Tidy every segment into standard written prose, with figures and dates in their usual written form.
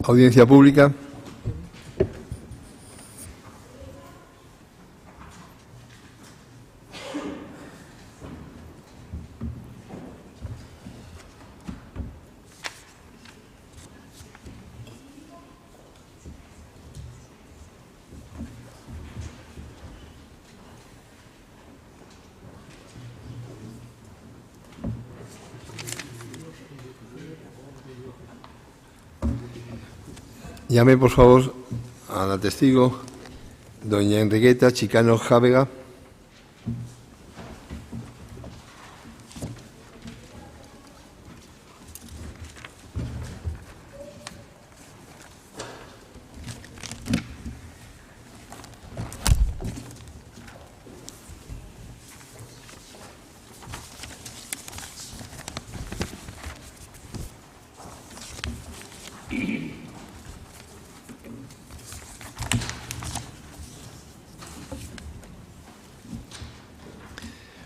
Audiencia pública. Llame, por favor, a la testigo, doña Enriqueta Chicano Jávega.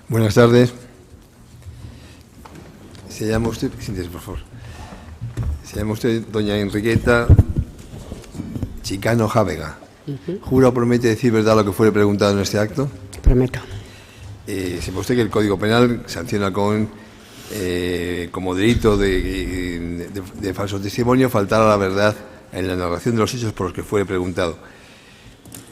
Buenas tardes. Se llama usted, siéntese, por favor. Se llama usted doña Enriqueta Chicano Jávega. ¿Jura o promete decir verdad lo que fuere preguntado en este acto? Prometo. Sepa usted que el Código Penal sanciona como delito de falso testimonio faltar a la verdad en la narración de los hechos por los que fuere preguntado.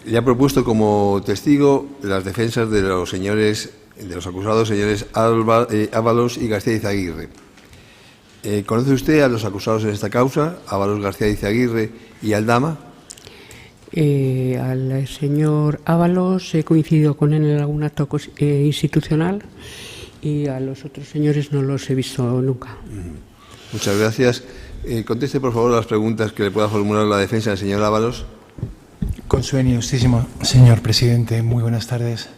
Le ha propuesto como testigo las defensas de los acusados, señores Ábalos y García Izaguirre. ¿Conoce usted a los acusados en esta causa, Ábalos, García Izaguirre y Aldama? Al señor Ábalos he coincidido con él en algún acto institucional y a los otros señores no los he visto nunca. Muchas gracias. Conteste, por favor, las preguntas que le pueda formular la defensa del señor Ábalos. Con su venia, justísimo señor presidente, muy buenas tardes.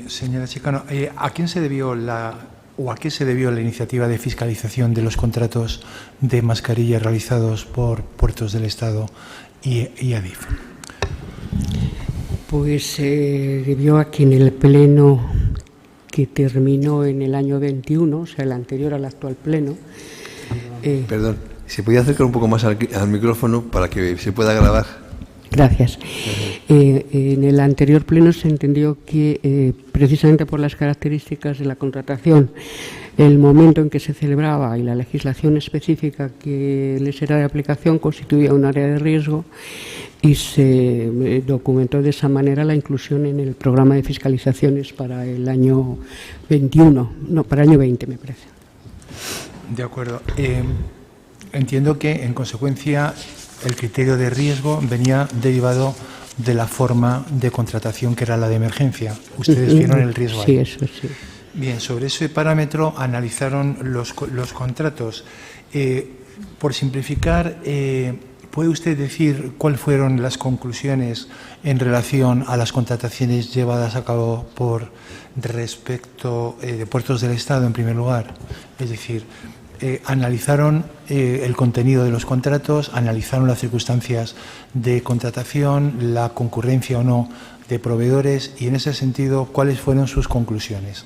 Señora Chicano, ¿a quién se debió a qué se debió la iniciativa de fiscalización de los contratos de mascarilla realizados por Puertos del Estado y Adif? Pues se debió a que en el pleno que terminó en el año 21, o sea, el anterior al actual pleno. Perdón, ¿se podía acercar un poco más al micrófono para que se pueda grabar? Gracias. En el anterior pleno se entendió que precisamente por las características de la contratación, el momento en que se celebraba y la legislación específica que les era de aplicación constituía un área de riesgo y se documentó de esa manera la inclusión en el programa de fiscalizaciones para el año 21, no, para el año 20 me parece. De acuerdo. Entiendo que en consecuencia el criterio de riesgo venía derivado de la forma de contratación que era la de emergencia. ¿Ustedes vieron el riesgo ahí? Sí, eso sí. Bien, sobre ese parámetro analizaron los contratos. Por simplificar, ¿puede usted decir cuáles fueron las conclusiones en relación a las contrataciones llevadas a cabo respecto de Puertos del Estado en primer lugar? Es decir, analizaron el contenido de los contratos, analizaron las circunstancias de contratación, la concurrencia o no de proveedores y, en ese sentido, ¿cuáles fueron sus conclusiones?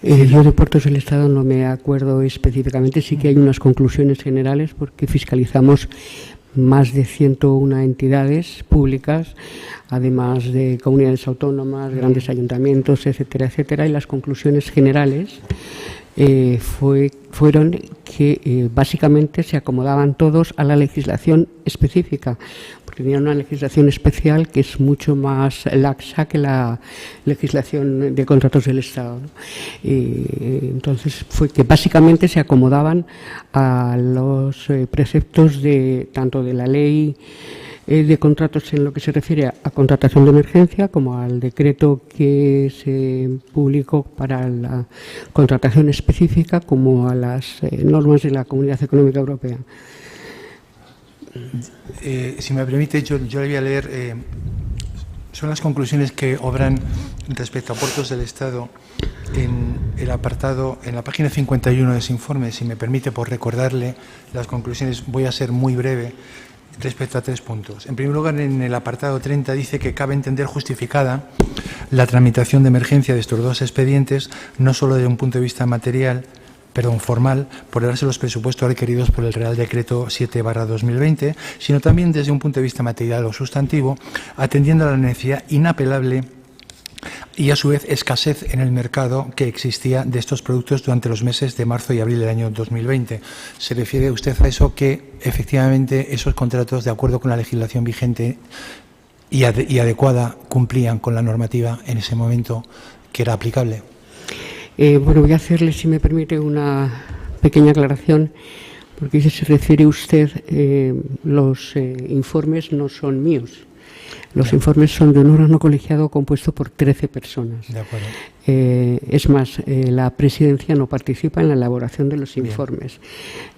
Yo de Puertos del Estado no me acuerdo específicamente, sí que hay unas conclusiones generales porque fiscalizamos más de 101 entidades públicas, además de comunidades autónomas, grandes ayuntamientos, etcétera, etcétera, y las conclusiones generales fueron que básicamente se acomodaban todos a la legislación específica, porque tenían una legislación especial que es mucho más laxa que la legislación de contratos del Estado, ¿no? Entonces fue que básicamente se acomodaban a los preceptos tanto de la ley de contratos en lo que se refiere a contratación de emergencia, como al decreto que se publicó para la contratación específica, como a las normas de la Comunidad Económica Europea. Si me permite, yo le voy a leer. Son las conclusiones que obran respecto a Puertos del Estado en el apartado, en la página 51 de ese informe. Si me permite, por recordarle las conclusiones, voy a ser muy breve respecto a 3 puntos. En primer lugar, en el apartado 30 dice que cabe entender justificada la tramitación de emergencia de estos 2 expedientes, no solo desde un punto de vista material, formal por darse los presupuestos requeridos por el Real Decreto 7/2020, sino también desde un punto de vista material o sustantivo, atendiendo a la necesidad inapelable y a su vez escasez en el mercado que existía de estos productos durante los meses de marzo y abril del año 2020. ¿Se refiere usted a eso, que efectivamente esos contratos, de acuerdo con la legislación vigente y adecuada, cumplían con la normativa en ese momento que era aplicable? Bueno, voy a hacerle, si me permite, una pequeña aclaración, porque si se refiere usted, los informes no son míos. Los informes son de un órgano colegiado compuesto por 13 personas. De acuerdo. Es más, la presidencia no participa en la elaboración de los informes.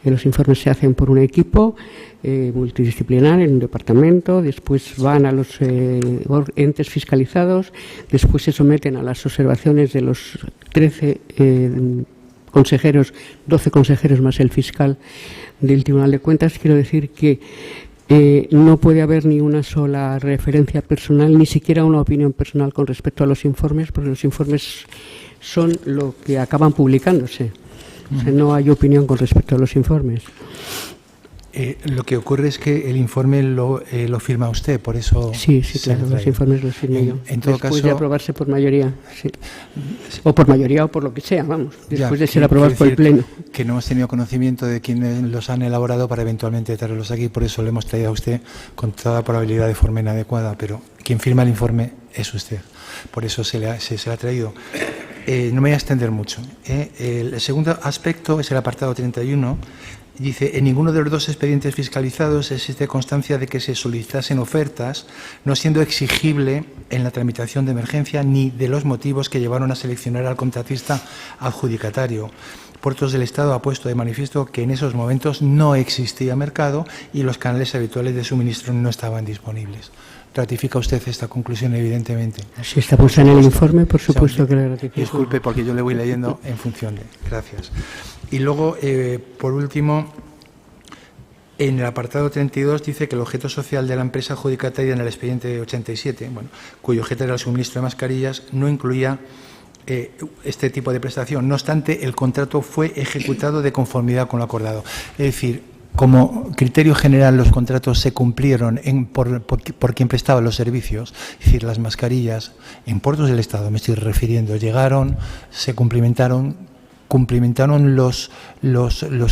Los informes se hacen por un equipo multidisciplinar en un departamento, después van a los entes fiscalizados, después se someten a las observaciones de los 13 consejeros, 12 consejeros más el fiscal del Tribunal de Cuentas. Quiero decir que no puede haber ni una sola referencia personal, ni siquiera una opinión personal con respecto a los informes, porque los informes son lo que acaban publicándose. O sea, no hay opinión con respecto a los informes. Lo que ocurre es que el informe lo firma usted, por eso... Sí, claro, los informes los firmo yo. En todo después caso, de aprobarse por mayoría, sí. O por mayoría o por lo que sea, vamos, después de ser aprobados por el Pleno. Que no hemos tenido conocimiento de quienes los han elaborado para eventualmente traerlos aquí, por eso lo hemos traído a usted con toda probabilidad de forma inadecuada, pero quien firma el informe es usted, por eso se le ha traído. No me voy a extender mucho. El segundo aspecto es el apartado 31. Dice, en ninguno de los dos expedientes fiscalizados existe constancia de que se solicitasen ofertas, no siendo exigible en la tramitación de emergencia ni de los motivos que llevaron a seleccionar al contratista adjudicatario. Puertos del Estado ha puesto de manifiesto que en esos momentos no existía mercado y los canales habituales de suministro no estaban disponibles. ¿Ratifica usted esta conclusión, evidentemente? Si está puesta en el informe, por supuesto que la ratifico. Disculpe, porque yo le voy leyendo en función de... Gracias. Y luego, por último, en el apartado 32 dice que el objeto social de la empresa adjudicataria en el expediente 87, cuyo objeto era el suministro de mascarillas, no incluía este tipo de prestación. No obstante, el contrato fue ejecutado de conformidad con lo acordado. Es decir, como criterio general, los contratos se cumplieron por quien prestaba los servicios, es decir, las mascarillas en puertos del Estado, me estoy refiriendo, llegaron, se cumplimentaron los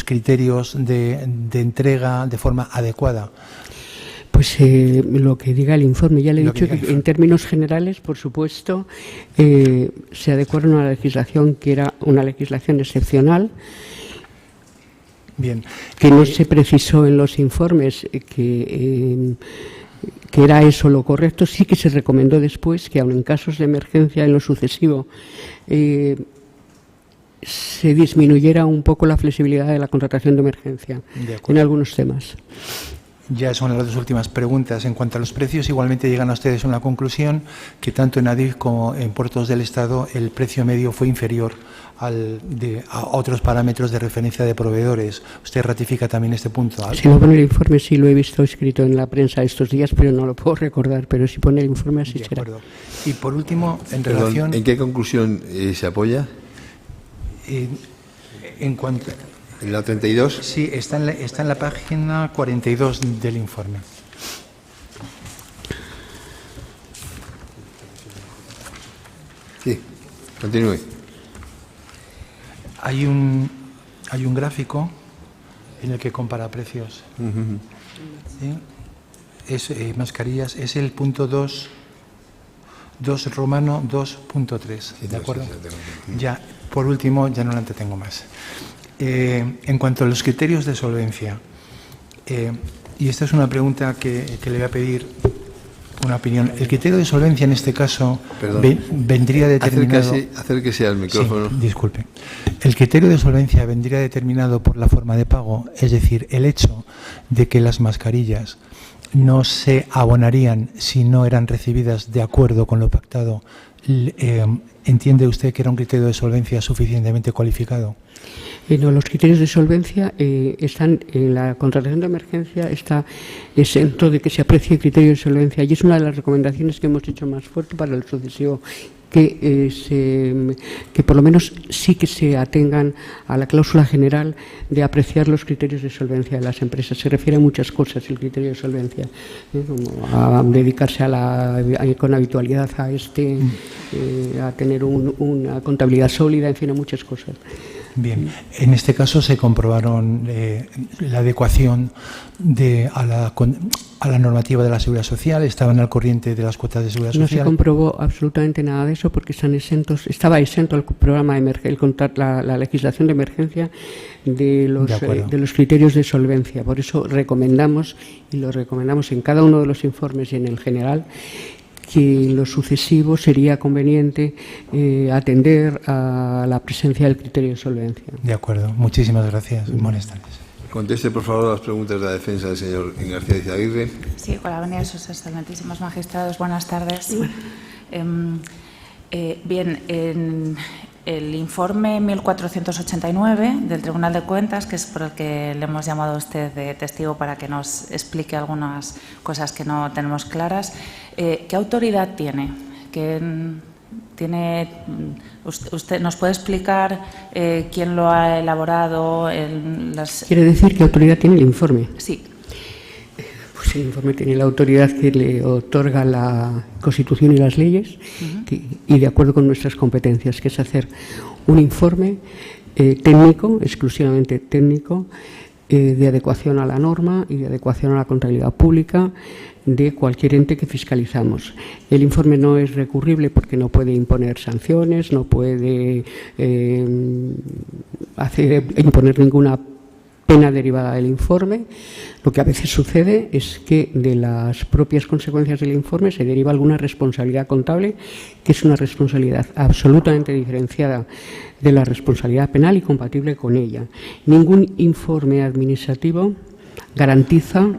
criterios de entrega de forma adecuada. Pues lo que diga el informe. Ya le he dicho que en términos generales, por supuesto, se adecuaron a la legislación, que era una legislación excepcional. Bien. Que no se precisó en los informes que era eso lo correcto. Sí que se recomendó después que, aun en casos de emergencia en lo sucesivo, se disminuyera un poco la flexibilidad de la contratación de emergencia en algunos temas. Ya son las dos últimas preguntas. En cuanto a los precios, igualmente llegan a ustedes a una conclusión que tanto en ADIF como en Puertos del Estado el precio medio fue inferior a otros parámetros de referencia de proveedores. ¿Usted ratifica también este punto? Si lo pone el informe, sí lo he visto escrito en la prensa estos días, pero no lo puedo recordar, pero si pone el informe así será. Y por último, relación... ¿En qué conclusión se apoya? En cuanto... ¿En la 32? Sí, está en la página 42 del informe. Sí, continúe. Hay un gráfico en el que compara precios. ¿Sí? Es mascarillas, es el punto 2 romano 2.3, ¿de acuerdo? Ya, por último, ya no lo entretengo más. En cuanto a los criterios de solvencia, y esta es una pregunta que le voy a pedir una opinión. El criterio de solvencia en este caso vendría determinado... Acérquese al micrófono. Sí, disculpe. El criterio de solvencia vendría determinado por la forma de pago, es decir, el hecho de que las mascarillas no se abonarían si no eran recibidas de acuerdo con lo pactado. ¿Entiende usted que era un criterio de solvencia suficientemente cualificado? No, los criterios de solvencia están en la contratación de emergencia, está exento de que se aprecie el criterio de solvencia, y es una de las recomendaciones que hemos hecho más fuerte para el sucesivo, que por lo menos sí que se atengan a la cláusula general de apreciar los criterios de solvencia de las empresas. Se refiere a muchas cosas el criterio de solvencia, como a dedicarse con habitualidad a tener una contabilidad sólida, en fin, a muchas cosas. Bien, en este caso se comprobaron la adecuación a la normativa de la Seguridad Social, estaban al corriente de las cuotas de Seguridad Social. No se comprobó absolutamente nada de eso porque estaba exento el programa la legislación de emergencia de los criterios de solvencia. Por eso recomendamos, y lo recomendamos en cada uno de los informes y en el general, que en lo sucesivo sería conveniente atender a la presencia del criterio de solvencia. De acuerdo. Muchísimas gracias. Buenas tardes. Conteste, por favor, a las preguntas de la defensa del señor García Izaguirre. Sí, hola, buenas, sus excelentísimos magistrados. Buenas tardes. Bien, en el informe 1489 del Tribunal de Cuentas, que es por el que le hemos llamado a usted de testigo para que nos explique algunas cosas que no tenemos claras, ¿qué autoridad tiene? ¿Usted nos puede explicar quién lo ha elaborado? ¿Quiere decir qué autoridad tiene el informe? Sí. Pues el informe tiene la autoridad que le otorga la Constitución y las leyes y de acuerdo con nuestras competencias, que es hacer un informe técnico, exclusivamente técnico, de adecuación a la norma y de adecuación a la contabilidad pública de cualquier ente que fiscalizamos. El informe no es recurrible porque no puede imponer sanciones, no puede imponer ninguna pena derivada del informe. Lo que a veces sucede es que de las propias consecuencias del informe se deriva alguna responsabilidad contable, que es una responsabilidad absolutamente diferenciada de la responsabilidad penal y compatible con ella. Ningún informe administrativo garantiza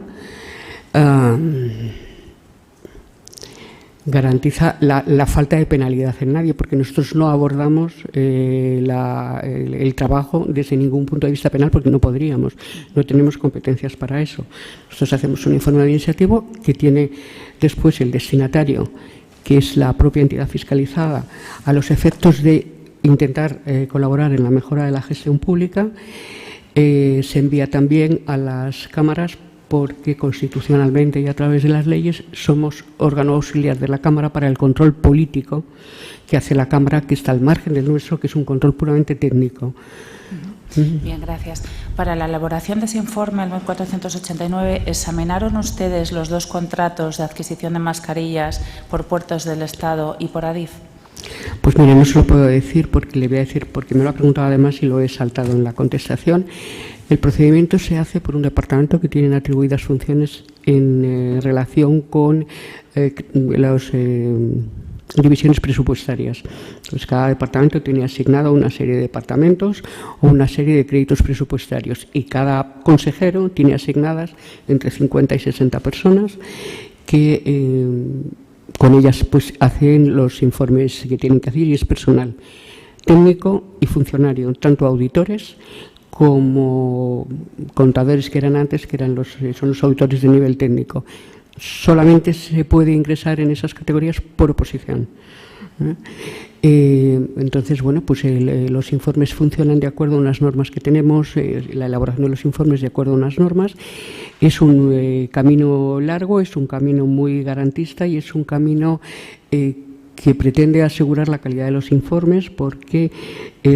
la falta de penalidad en nadie, porque nosotros no abordamos el trabajo desde ningún punto de vista penal, porque no podríamos, no tenemos competencias para eso. Nosotros hacemos un informe administrativo que tiene después el destinatario, que es la propia entidad fiscalizada, a los efectos de intentar colaborar en la mejora de la gestión pública. Se envía también a las cámaras porque constitucionalmente y a través de las leyes somos órgano auxiliar de la Cámara para el control político que hace la Cámara, que está al margen del nuestro, que es un control puramente técnico. Bien, gracias. Para la elaboración de ese informe, el 1489, ¿examinaron ustedes los dos contratos de adquisición de mascarillas por Puertos del Estado y por Adif? Pues mire, no se lo puedo decir porque le voy a decir, porque me lo ha preguntado además y lo he saltado en la contestación. El procedimiento se hace por un departamento que tiene atribuidas funciones en relación con las divisiones presupuestarias. Entonces, cada departamento tiene asignado una serie de departamentos o una serie de créditos presupuestarios y cada consejero tiene asignadas entre 50 y 60 personas que con ellas pues hacen los informes que tienen que hacer, y es personal técnico y funcionario, tanto auditores como contadores que eran antes, que son los auditores de nivel técnico. Solamente se puede ingresar en esas categorías por oposición. Entonces, bueno, pues los informes funcionan de acuerdo a unas normas que tenemos, la elaboración de los informes de acuerdo a unas normas. Es un camino largo, es un camino muy garantista y es un camino que pretende asegurar la calidad de los informes, porque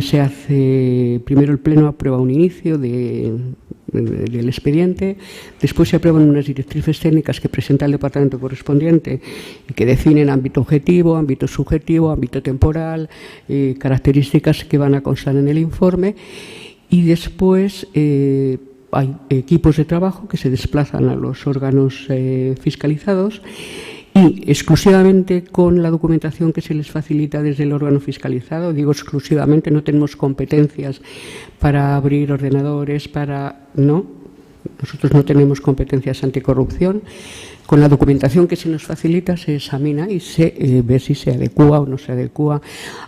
se hace primero el pleno aprueba un inicio del expediente, después se aprueban unas directrices técnicas que presenta el departamento correspondiente y que definen ámbito objetivo, ámbito subjetivo, ámbito temporal, características que van a constar en el informe, y después hay equipos de trabajo que se desplazan a los órganos fiscalizados y exclusivamente con la documentación que se les facilita desde el órgano fiscalizado. Digo exclusivamente, no tenemos competencias para abrir ordenadores, no, nosotros no tenemos competencias anticorrupción. Con la documentación que se nos facilita se examina y se ve si se adecúa o no se adecúa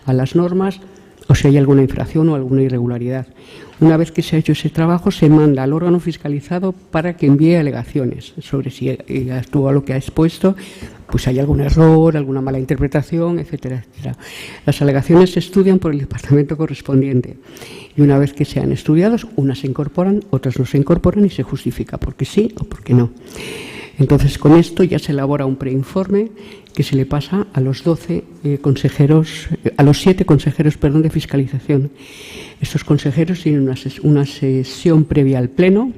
a las normas, o si hay alguna infracción o alguna irregularidad. Una vez que se ha hecho ese trabajo, se manda al órgano fiscalizado para que envíe alegaciones sobre si actúa lo que ha expuesto, pues hay algún error, alguna mala interpretación, etcétera, etcétera. Las alegaciones se estudian por el departamento correspondiente y una vez que sean estudiados, unas se incorporan, otras no se incorporan y se justifica porque sí o porque no. Entonces, con esto ya se elabora un preinforme que se le pasa a los 12 consejeros, a los 7 consejeros, de fiscalización. Estos consejeros tienen una sesión previa al pleno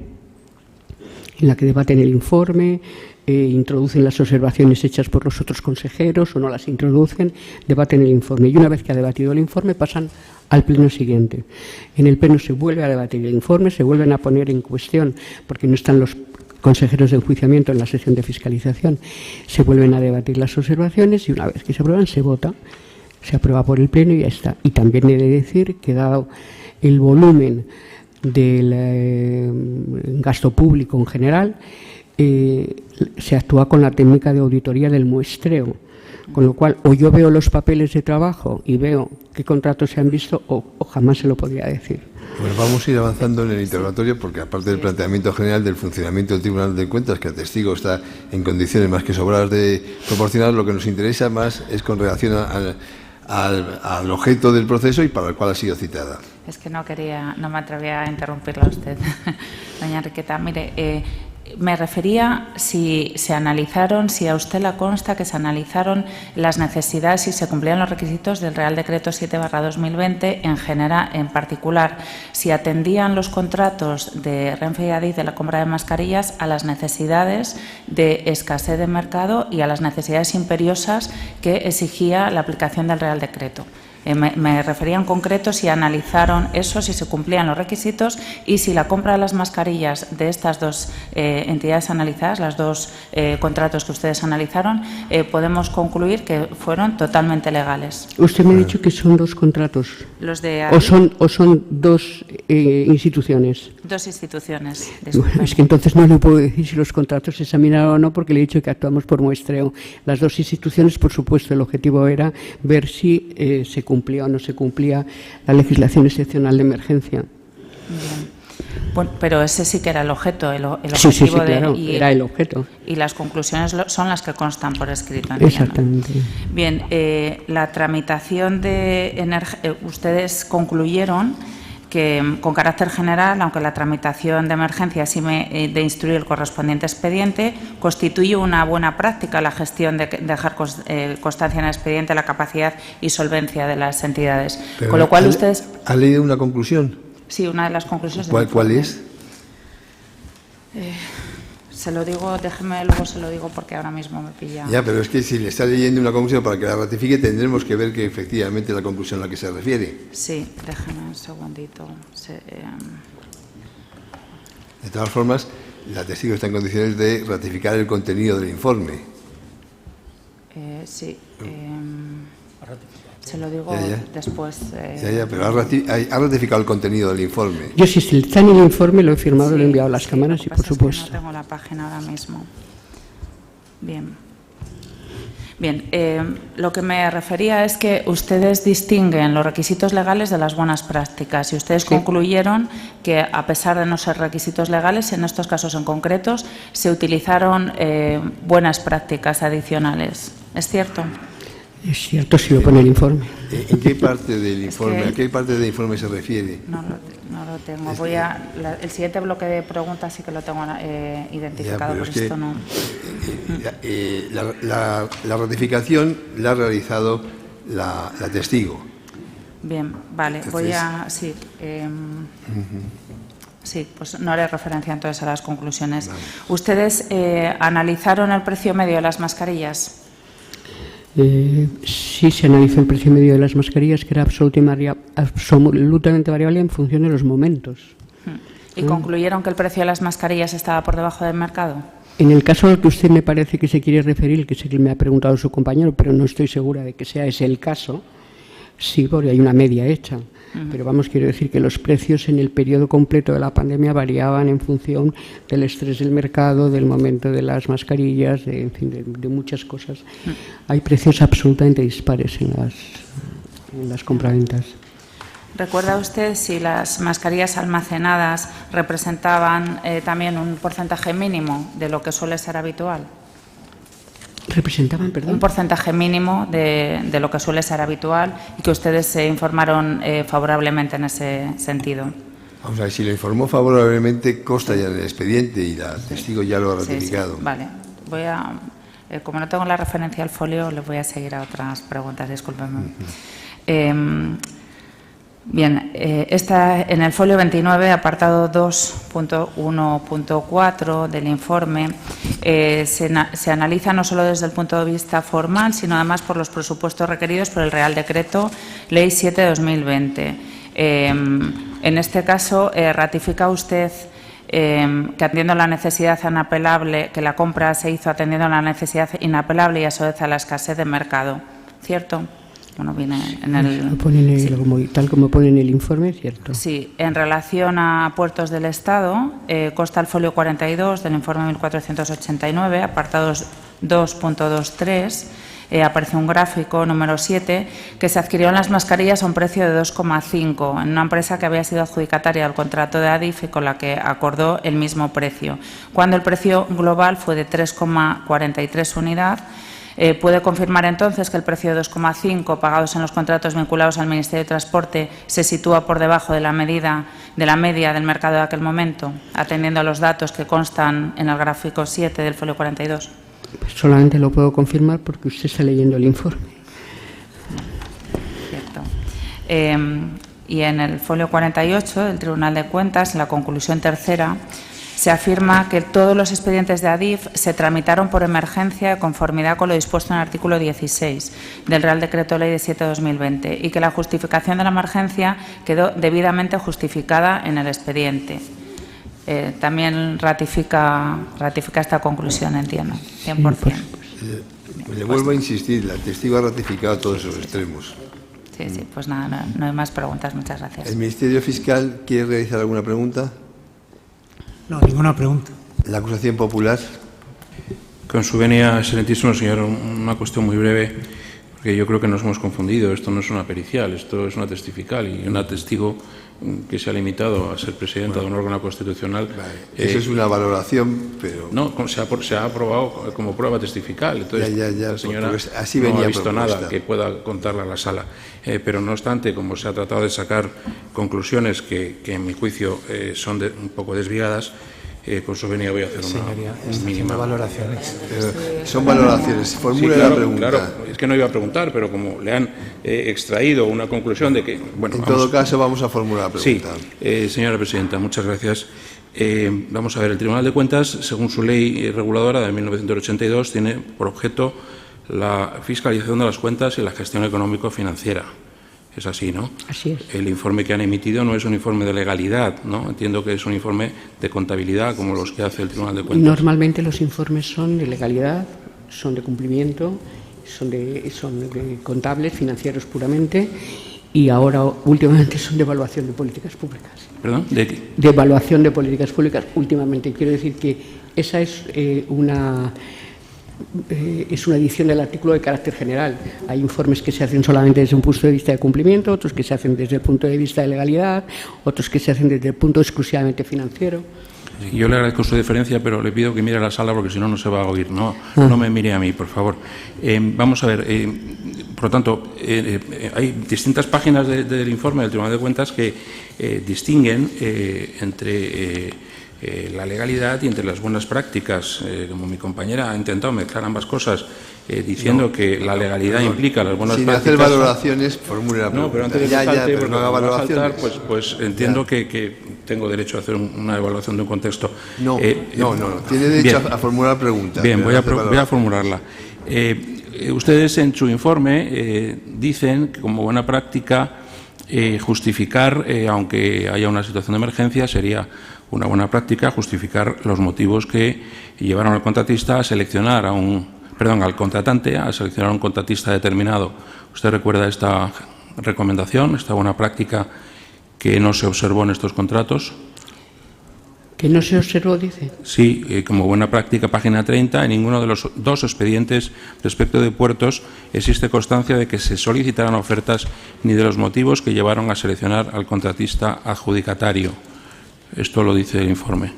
en la que debaten el informe, introducen las observaciones hechas por los otros consejeros o no las introducen, debaten el informe y una vez que ha debatido el informe pasan al pleno siguiente. En el pleno se vuelve a debatir el informe, se vuelven a poner en cuestión porque no están los consejeros de enjuiciamiento en la sesión de fiscalización, se vuelven a debatir las observaciones y una vez que se aprueban se vota, se aprueba por el pleno y ya está. Y también he de decir que dado el volumen del gasto público en general, se actúa con la técnica de auditoría del muestreo, con lo cual o yo veo los papeles de trabajo y veo qué contratos se han visto o jamás se lo podría decir. Bueno, vamos a ir avanzando en el interrogatorio porque aparte del planteamiento general del funcionamiento del Tribunal de Cuentas, que el testigo está en condiciones más que sobradas de proporcionar, lo que nos interesa más es con relación al objeto del proceso y para el cual ha sido citada. Es que no me atrevía a interrumpirla a usted, doña Enriqueta. Mire, me refería si se analizaron, si a usted le consta que se analizaron las necesidades, si se cumplían los requisitos del Real Decreto 7/2020 en general, en particular, si atendían los contratos de Renfe y Adif de la compra de mascarillas a las necesidades de escasez de mercado y a las necesidades imperiosas que exigía la aplicación del Real Decreto. Me refería en concreto si analizaron eso, si se cumplían los requisitos y si la compra de las mascarillas de estas dos entidades analizadas, los dos contratos que ustedes analizaron, podemos concluir que fueron totalmente legales. Usted me ha dicho que son dos contratos. Los de o son dos instituciones. Dos instituciones. Bueno, es que entonces no le puedo decir si los contratos se examinaron o no, porque le he dicho que actuamos por muestreo. Las dos instituciones, por supuesto, el objetivo era ver si se cumplía o no se cumplía la legislación excepcional de emergencia. Bien. Bueno, pero ese sí que era el objeto, el objetivo. Sí, claro, era el objeto. Y las conclusiones son las que constan por escrito. Exactamente. Bien, la tramitación de ustedes concluyeron que con carácter general, aunque la tramitación de emergencia exime de instruir el correspondiente expediente, constituye una buena práctica la gestión de dejar constancia en el expediente la capacidad y solvencia de las entidades. Pero con lo cual ustedes... ¿Ha leído una conclusión? Sí, una de las conclusiones. ¿Cuál es? Se lo digo, déjeme, luego se lo digo porque ahora mismo me pilla. Ya, pero es que si le está leyendo una conclusión para que la ratifique, tendremos que ver que efectivamente es la conclusión a la que se refiere. Sí, déjeme un segundito. De todas formas, la testigo está en condiciones de ratificar el contenido del informe. Sí. Se lo digo después. Pero ha ratificado el contenido del informe. Yo si está en el informe lo he firmado, lo he enviado a las cámaras y por supuesto. Es que no tengo la página ahora mismo. Bien, lo que me refería es que ustedes distinguen los requisitos legales de las buenas prácticas y ustedes concluyeron que a pesar de no ser requisitos legales, en estos casos en concretos, se utilizaron buenas prácticas adicionales. ¿Es cierto? Es cierto, si lo pone el informe. ¿En qué parte del informe? ¿A qué parte del informe se refiere? No lo tengo. El siguiente bloque de preguntas sí que lo tengo identificado, pero por esto no. La ratificación la ha realizado la testigo. Bien, vale. Entonces, Sí, pues no haré referencia entonces a las conclusiones. Vale. ¿Ustedes analizaron el precio medio de las mascarillas? Sí, se analizó el precio medio de las mascarillas, que era absolutamente variable en función de los momentos. ¿Y concluyeron que el precio de las mascarillas estaba por debajo del mercado? En el caso al que usted me parece que se quiere referir, que sé que me ha preguntado su compañero, pero no estoy segura de que sea ese el caso, sí, porque hay una media hecha. Pero vamos, quiero decir que los precios en el periodo completo de la pandemia variaban en función del estrés del mercado, del momento de las mascarillas, de muchas cosas. Hay precios absolutamente dispares en las compraventas. ¿Recuerda usted si las mascarillas almacenadas representaban también un porcentaje mínimo de lo que suele ser habitual? Representaban, perdón. Un porcentaje mínimo de lo que suele ser habitual y que ustedes se informaron favorablemente en ese sentido. Vamos a ver, si lo informó favorablemente, consta ya en el expediente y la testigo ya lo ha ratificado. Sí, sí. Vale. Voy a, como no tengo la referencia al folio, les voy a seguir a otras preguntas, discúlpenme. Bien, en el folio 29, apartado 2.1.4 del informe, se analiza no solo desde el punto de vista formal, sino además por los presupuestos requeridos por el Real Decreto Ley 7/2020. En este caso, ratifica usted que atendiendo a la necesidad inapelable, que la compra se hizo atendiendo a la necesidad inapelable y a su vez a la escasez de mercado, ¿cierto? Bueno, viene en el... Tal como pone en el informe, ¿cierto? Sí, en relación a puertos del Estado, consta el folio 42 del informe 1489, apartados 2.23, aparece un gráfico número 7, que se adquirieron las mascarillas a un precio de 2,5 en una empresa que había sido adjudicataria del contrato de ADIF y con la que acordó el mismo precio, cuando el precio global fue de 3,43 unidad. ¿Puede confirmar entonces que el precio de 2,5 pagados en los contratos vinculados al Ministerio de Transporte se sitúa por debajo de la media del mercado de aquel momento, atendiendo a los datos que constan en el gráfico 7 del folio 42? Solamente lo puedo confirmar porque usted está leyendo el informe. Cierto. Y en el folio 48 del Tribunal de Cuentas, en la conclusión tercera, se afirma que todos los expedientes de ADIF se tramitaron por emergencia de conformidad con lo dispuesto en el artículo 16 del Real Decreto Ley de 7/2020 y que la justificación de la emergencia quedó debidamente justificada en el expediente. También ratifica esta conclusión, entiendo, 100%. Le vuelvo a insistir, la testigo ha ratificado todos esos extremos. Sí, sí, pues nada, no hay más preguntas. Muchas gracias. ¿El Ministerio Fiscal quiere realizar alguna pregunta? No, ninguna pregunta. ¿La acusación popular? Con su venia, excelentísimo señor, una cuestión muy breve, porque yo creo que nos hemos confundido. Esto no es una pericial, esto es una testifical y una testigo que se ha limitado a ser presidenta de un órgano constitucional. Vale. Eso es una valoración, pero... No, se ha aprobado como prueba testifical. Entonces, la señora así no venía ha visto propuesta. nada que pueda contarla a la sala. Pero no obstante, como se ha tratado de sacar conclusiones que en mi juicio son un poco desviadas, con su venia voy a hacer una mínima valoraciones. Son valoraciones. Formule sí, claro, la pregunta. Claro, es que no iba a preguntar, pero como le han extraído una conclusión de que... Bueno, en todo caso, vamos a formular la pregunta. Sí, señora presidenta, muchas gracias. Vamos a ver, el Tribunal de Cuentas, según su ley reguladora de 1982, tiene por objeto la fiscalización de las cuentas y la gestión económico-financiera. Es así, ¿no? Así es. El informe que han emitido no es un informe de legalidad, ¿no? Entiendo que es un informe de contabilidad, como los que hace el Tribunal de Cuentas. Normalmente los informes son de legalidad, son de cumplimiento, son de contables, financieros puramente, y ahora últimamente son de evaluación de políticas públicas. ¿Perdón? ¿De qué? De evaluación de políticas públicas últimamente. Quiero decir que esa es una edición del artículo de carácter general. Hay informes que se hacen solamente desde un punto de vista de cumplimiento, otros que se hacen desde el punto de vista de legalidad, otros que se hacen desde el punto exclusivamente financiero. Yo le agradezco su deferencia, pero le pido que mire a la sala porque si no, no se va a oír. No me mire a mí, por favor. Vamos a ver, por lo tanto, hay distintas páginas del informe del Tribunal de Cuentas que distinguen entre la legalidad y entre las buenas prácticas. Como mi compañera ha intentado mezclar ambas cosas, diciendo que la legalidad implica las buenas prácticas. Sin hacer valoraciones, formule la pregunta. No, pero antes de que salte, pero no haga valoraciones. Pues entiendo que tengo derecho a hacer una evaluación de un contexto. No, tiene derecho a formular preguntas. Bien, voy a formularla. Ustedes en su informe dicen que como buena práctica justificar, aunque haya una situación de emergencia, sería una buena práctica justificar los motivos que llevaron al contratista a seleccionar al contratante a seleccionar a un contratista determinado. ¿Usted recuerda esta recomendación, esta buena práctica que no se observó en estos contratos? ¿Que no se observó, dice? Sí, como buena práctica, página 30, en ninguno de los dos expedientes respecto de puertos existe constancia de que se solicitaran ofertas ni de los motivos que llevaron a seleccionar al contratista adjudicatario. Esto lo dice el informe.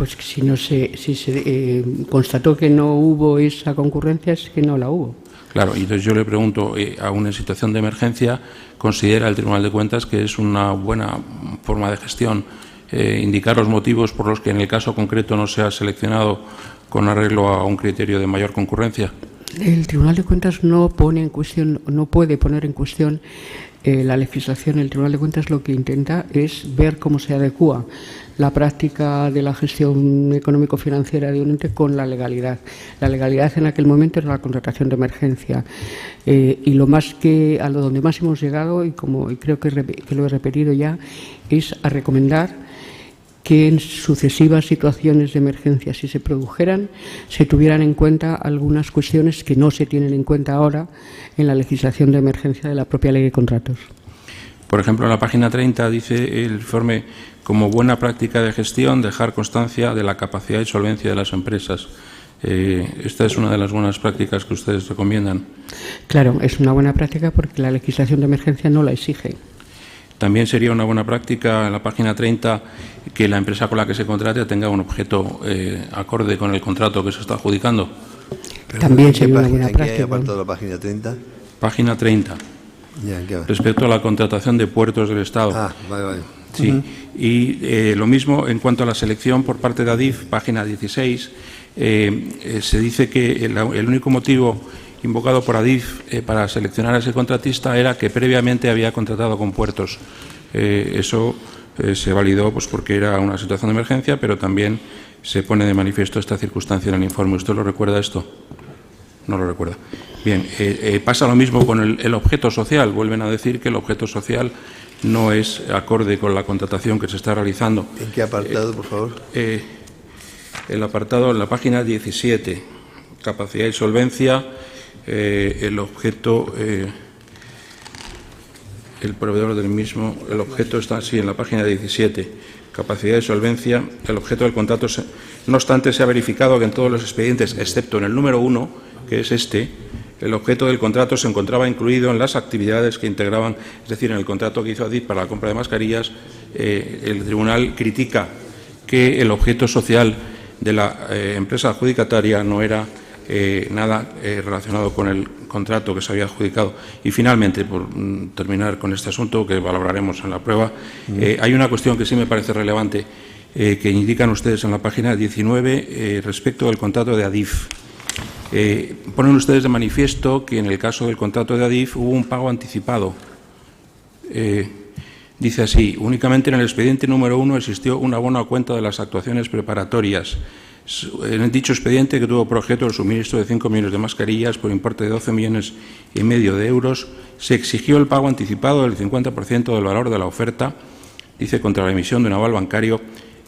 Pues si se constató que no hubo esa concurrencia, es que no la hubo. Claro, y entonces yo le pregunto, aún en situación de emergencia, ¿considera el Tribunal de Cuentas que es una buena forma de gestión indicar los motivos por los que en el caso concreto no se ha seleccionado con arreglo a un criterio de mayor concurrencia? El Tribunal de Cuentas no pone en cuestión, no puede poner en cuestión la legislación. El Tribunal de Cuentas lo que intenta es ver cómo se adecúa la práctica de la gestión económico-financiera de un ente con la legalidad. La legalidad en aquel momento era la contratación de emergencia. Y lo más que a lo donde más hemos llegado, y creo que lo he repetido ya, es a recomendar que en sucesivas situaciones de emergencia, si se produjeran, se tuvieran en cuenta algunas cuestiones que no se tienen en cuenta ahora en la legislación de emergencia de la propia Ley de Contratos. Por ejemplo, en la página 30 dice el informe, como buena práctica de gestión, dejar constancia de la capacidad y solvencia de las empresas. Esta es una de las buenas prácticas que ustedes recomiendan. Claro, es una buena práctica porque la legislación de emergencia no la exige. También sería una buena práctica en la página 30 que la empresa con la que se contrate tenga un objeto acorde con el contrato que se está adjudicando. También sería una buena práctica. ¿En qué apartado de la página 30? Página 30. Ya, ¿en qué va? Respecto a la contratación de puertos del Estado. Ah, vale. Sí. Y lo mismo en cuanto a la selección por parte de ADIF, página 16, se dice que el único motivo invocado por ADIF para seleccionar a ese contratista era que previamente había contratado con puertos. Eso se validó pues porque era una situación de emergencia, pero también se pone de manifiesto esta circunstancia en el informe. ¿Usted lo recuerda esto? No lo recuerda. Bien, pasa lo mismo con el objeto social. Vuelven a decir que el objeto social no es acorde con la contratación que se está realizando. ¿En qué apartado, por favor? El apartado en la página 17, capacidad y solvencia, el objeto, el proveedor del mismo, el objeto está así en la página 17, capacidad y solvencia, el objeto del contrato. No obstante, se ha verificado que en todos los expedientes, excepto en el número 1, que es este, el objeto del contrato se encontraba incluido en las actividades que integraban, es decir, en el contrato que hizo ADIF para la compra de mascarillas. El tribunal critica que el objeto social de la empresa adjudicataria no era nada relacionado con el contrato que se había adjudicado. Y finalmente, por terminar con este asunto que valoraremos en la prueba, hay una cuestión que sí me parece relevante que indican ustedes en la página 19 respecto del contrato de ADIF. Ponen ustedes de manifiesto que en el caso del contrato de ADIF hubo un pago anticipado. Dice así: únicamente en el expediente número 1 existió un abono a cuenta de las actuaciones preparatorias. En dicho expediente, que tuvo por objeto el suministro de 5 millones de mascarillas por importe de 12,5 millones de euros, se exigió el pago anticipado del 50% del valor de la oferta, dice, contra la emisión de un aval bancario.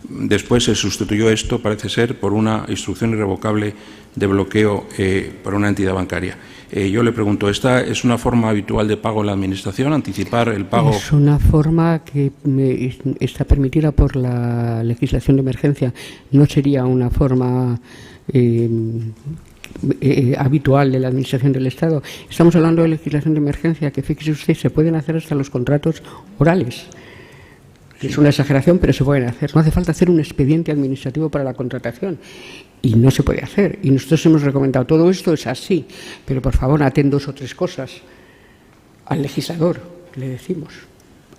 Después se sustituyó esto, parece ser, por una instrucción irrevocable de bloqueo por una entidad bancaria. Yo le pregunto, ¿esta es una forma habitual de pago en la Administración, anticipar el pago? Es una forma que está permitida por la legislación de emergencia. No sería una forma habitual de la Administración del Estado. Estamos hablando de legislación de emergencia, que fíjese usted, se pueden hacer hasta los contratos orales. Es una exageración, pero se pueden hacer. No hace falta hacer un expediente administrativo para la contratación. Y no se puede hacer. Y nosotros hemos recomendado, todo esto es así, pero por favor, aten 2 o 3 cosas. Al legislador, le decimos,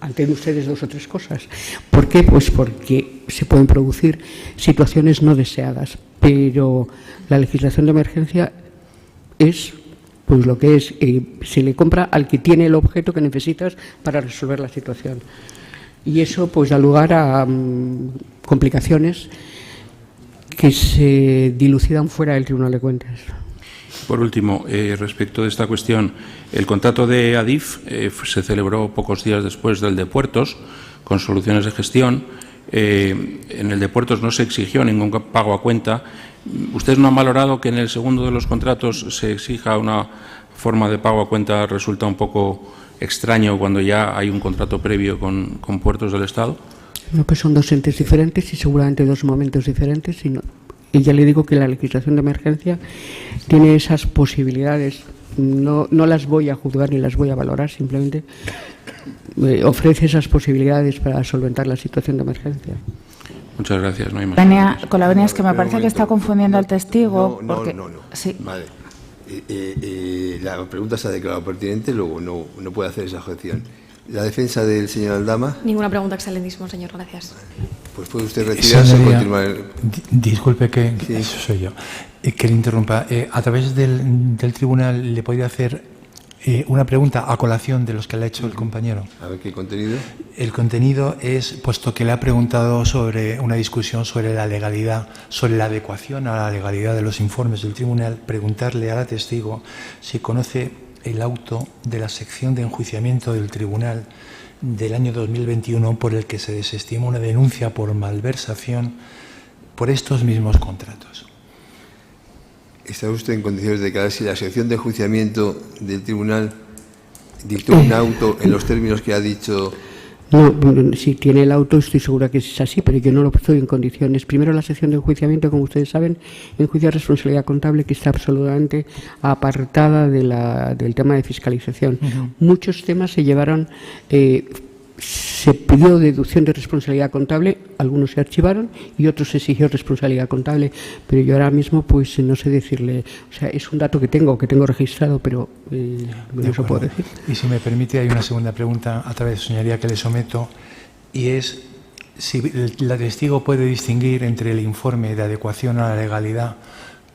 aten ustedes 2 o 3 cosas. ¿Por qué? Pues porque se pueden producir situaciones no deseadas. Pero la legislación de emergencia es pues lo que es, se le compra al que tiene el objeto que necesitas para resolver la situación. Y eso pues da lugar a complicaciones que se dilucidan fuera del Tribunal de Cuentas. Por último, respecto de esta cuestión, el contrato de ADIF se celebró pocos días después del de Puertos, con soluciones de gestión. En el de Puertos no se exigió ningún pago a cuenta. ¿Ustedes no han valorado que en el segundo de los contratos se exija una forma de pago a cuenta? Resulta un poco extraño cuando ya hay un contrato previo con Puertos del Estado. No, pues son 2 entes diferentes y seguramente 2 momentos diferentes. Y ya le digo que la legislación de emergencia tiene esas posibilidades. No las voy a juzgar ni las voy a valorar, simplemente ofrece esas posibilidades para solventar la situación de emergencia. Muchas gracias, no hay más. Con la venia es que me parece que está confundiendo al testigo. No. Sí. Vale. La pregunta se ha declarado pertinente, luego no puede hacer esa objeción. ¿La defensa del señor Aldama? Ninguna pregunta, excelentísimo señor. Gracias. Pues puede usted retirarse y continuar. Disculpe que Sí. eso soy yo. Que le interrumpa. A través del tribunal le podría hacer una pregunta a colación de los que le ha hecho el compañero. A ver qué contenido. El contenido es, puesto que le ha preguntado sobre una discusión sobre la legalidad, sobre la adecuación a la legalidad de los informes del tribunal, preguntarle a la testigo si conoce el auto de la sección de enjuiciamiento del tribunal del año 2021 por el que se desestima una denuncia por malversación por estos mismos contratos. ¿Está usted en condiciones de declarar si la sección de enjuiciamiento del tribunal dictó un auto en los términos que ha dicho? No, si tiene el auto estoy segura que es así, pero yo no lo estoy en condiciones. Primero, la sección de enjuiciamiento, como ustedes saben, enjuicia responsabilidad contable, que está absolutamente apartada del tema de fiscalización. Muchos temas se llevaron, se pidió deducción de responsabilidad contable, algunos se archivaron y otros se exigió responsabilidad contable, pero yo ahora mismo pues no sé decirle, o sea, es un dato que tengo registrado, pero no se puedo decir. Y si me permite, hay una segunda pregunta a través de su señoría que le someto, y es si la testigo puede distinguir entre el informe de adecuación a la legalidad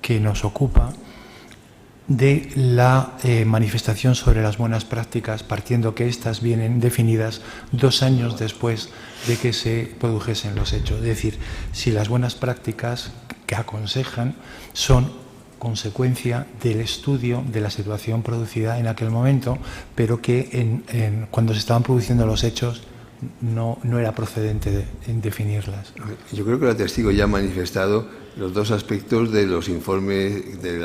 que nos ocupa de la manifestación sobre las buenas prácticas, partiendo que éstas vienen definidas 2 años después de que se produjesen los hechos. Es decir, si las buenas prácticas que aconsejan son consecuencia del estudio de la situación producida en aquel momento, pero que cuando se estaban produciendo los hechos no era procedente en definirlas. Yo creo que la testigo ya ha manifestado los dos aspectos de los informes del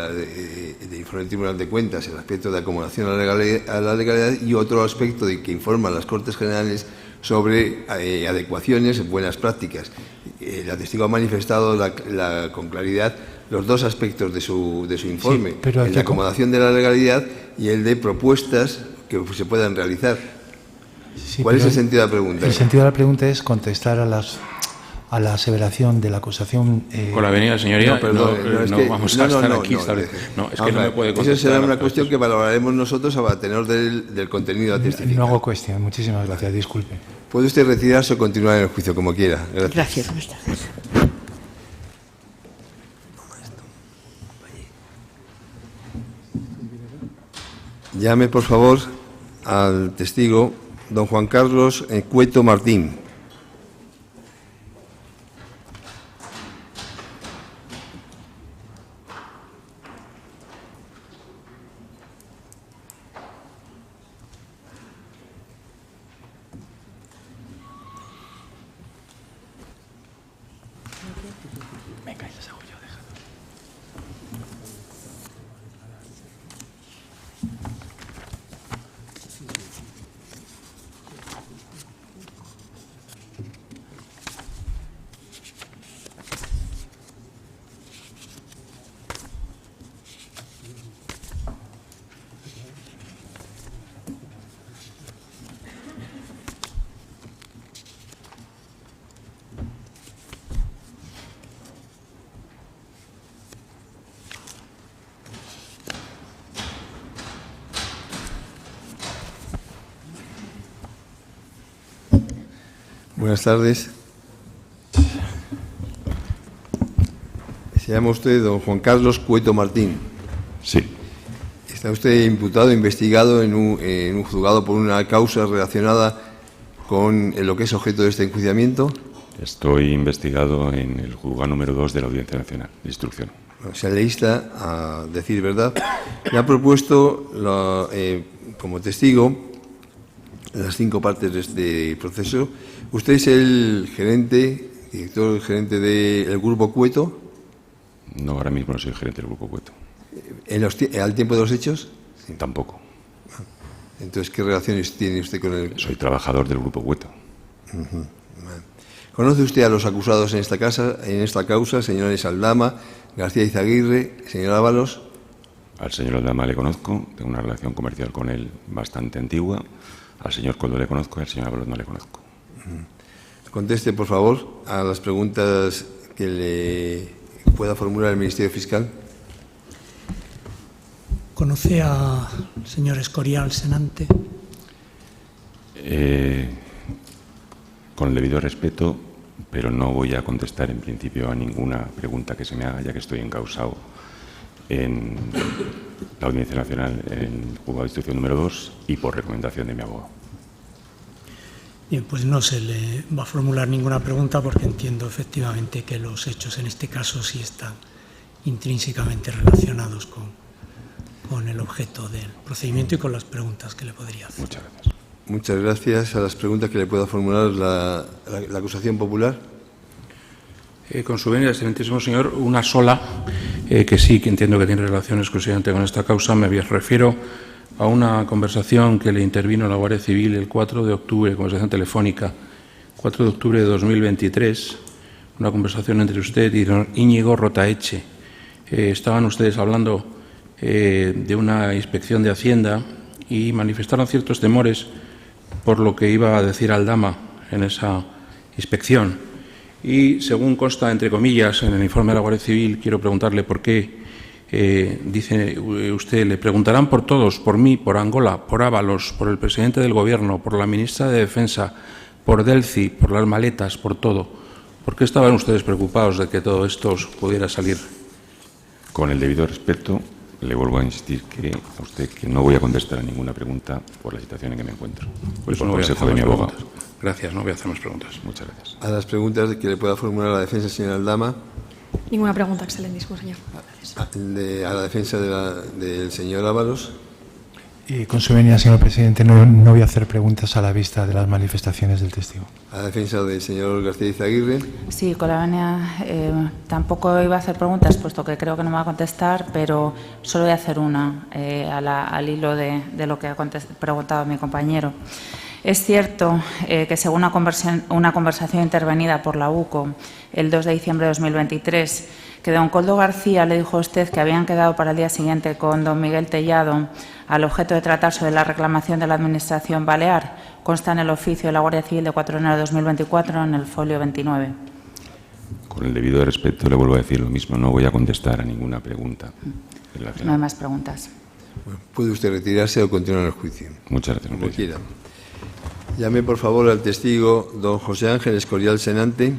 informe del Tribunal de Cuentas, el aspecto de acomodación a la legalidad y otro aspecto de que informan las Cortes Generales sobre adecuaciones, buenas prácticas. La testigo ha manifestado con claridad los dos aspectos de su informe, Sí, pero el de acomodación de la legalidad y el de propuestas que se puedan realizar. Sí, ¿Cuál es el sentido de la pregunta? El sentido de la pregunta es contestar a la aseveración de la acusación. Con la venida, señoría, No, perdón, vamos a estar aquí. No, es que no me puede contestar. Eso será una cuestión que valoraremos nosotros a tenor del contenido a testificar. No hago cuestión. Muchísimas gracias. Disculpe. Puede usted retirarse o continuar en el juicio, como quiera. Gracias. Buenas tardes. Llame, por favor, al testigo don Juan Carlos Cueto Martín. Buenas tardes. Se llama usted don Juan Carlos Cueto Martín. Sí. Está usted imputado, investigado en un juzgado por una causa relacionada con lo que es objeto de este enjuiciamiento. Estoy investigado en el juzgado número 2 de la Audiencia Nacional de Instrucción. Se le insta a decir verdad. Le ha propuesto como testigo las 5 partes de este proceso. ¿Usted es el director gerente del Grupo Cueto? No, ahora mismo no soy el gerente del Grupo Cueto. ¿Al tiempo de los hechos? Sí. Tampoco. Entonces, ¿qué relaciones tiene usted con el...? Soy trabajador del Grupo Cueto. ¿Conoce usted a los acusados en esta causa, señores Aldama, García Izaguirre, señor Ábalos? Al señor Aldama le conozco, tengo una relación comercial con él bastante antigua. Al señor Coldo le conozco y al señor Ábalos no le conozco. Conteste, por favor, a las preguntas que le pueda formular el Ministerio Fiscal. ¿Conoce al señor Escorial Senante? Con el debido respeto, pero no voy a contestar en principio a ninguna pregunta que se me haga, ya que estoy encausado en la Audiencia Nacional en el Juzgado de Instrucción número 2 y por recomendación de mi abogado. Bien, pues no se le va a formular ninguna pregunta porque entiendo efectivamente que los hechos en este caso sí están intrínsecamente relacionados con el objeto del procedimiento y con las preguntas que le podría hacer. Muchas gracias. Muchas gracias. A las preguntas que le pueda formular la acusación popular. Con su venia, excelentísimo señor, una sola, que sí, que entiendo que tiene relación exclusivamente con esta causa. Me refiero a una conversación que le intervino la Guardia Civil el 4 de octubre, conversación telefónica, 4 de octubre de 2023, una conversación entre usted y Íñigo Rotaeche. Estaban ustedes hablando de una inspección de Hacienda y manifestaron ciertos temores por lo que iba a decir Aldama en esa inspección. Y según consta, entre comillas, en el informe de la Guardia Civil, quiero preguntarle por qué. Dice usted, le preguntarán por todos, por mí, por Angola, por Ábalos, por el presidente del Gobierno, por la ministra de Defensa, por Delci, por las maletas, por todo. ¿Por qué estaban ustedes preocupados de que todo esto pudiera salir? Con el debido respeto, le vuelvo a insistir a usted que no voy a contestar a ninguna pregunta por la situación en que me encuentro. Pues por no voy a hacer consejo de mi más abogado. preguntas. Gracias, no voy a hacer más preguntas. Muchas gracias. A las preguntas que le pueda formular la defensa, señora Aldama. Ninguna pregunta, excelentísimo señor. Gracias. A la defensa del señor Ábalos. Y con su venia, señor presidente, no voy a hacer preguntas a la vista de las manifestaciones del testigo. A la defensa del señor García Izaguirre. Sí, con la venia tampoco iba a hacer preguntas, puesto que creo que no me va a contestar, pero solo voy a hacer una al hilo de lo que ha preguntado mi compañero. Es cierto que según una conversación intervenida por la UCO el 2 de diciembre de 2023, que don Coldo García le dijo a usted que habían quedado para el día siguiente con don Miguel Tellado al objeto de tratar sobre la reclamación de la Administración Balear. Consta en el oficio de la Guardia Civil de 4 de enero de 2024 en el folio 29. Con el debido respeto le vuelvo a decir lo mismo. No voy a contestar a ninguna pregunta. No hay más preguntas. Bueno, puede usted retirarse o continuar el juicio. Muchas gracias. Como quiera. Llame, por favor, al testigo don José Ángel Escorial Senante.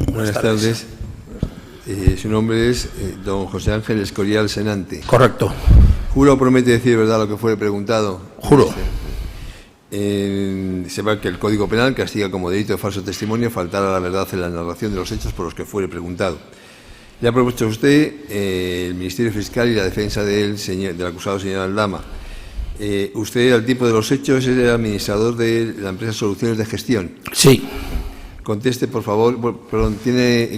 Buenas tardes. Su nombre es don José Ángel Escorial Senante. Correcto. ¿Jura o promete decir verdad lo que fuere preguntado? Juro. Sepa que el Código Penal castiga como delito de falso testimonio faltar a la verdad en la narración de los hechos por los que fuere preguntado. Le ha propuesto usted el Ministerio Fiscal y la defensa del acusado señor Aldama. Usted, al tipo de los hechos, es el administrador de la empresa Soluciones de Gestión. Sí. Conteste, por favor. Perdón,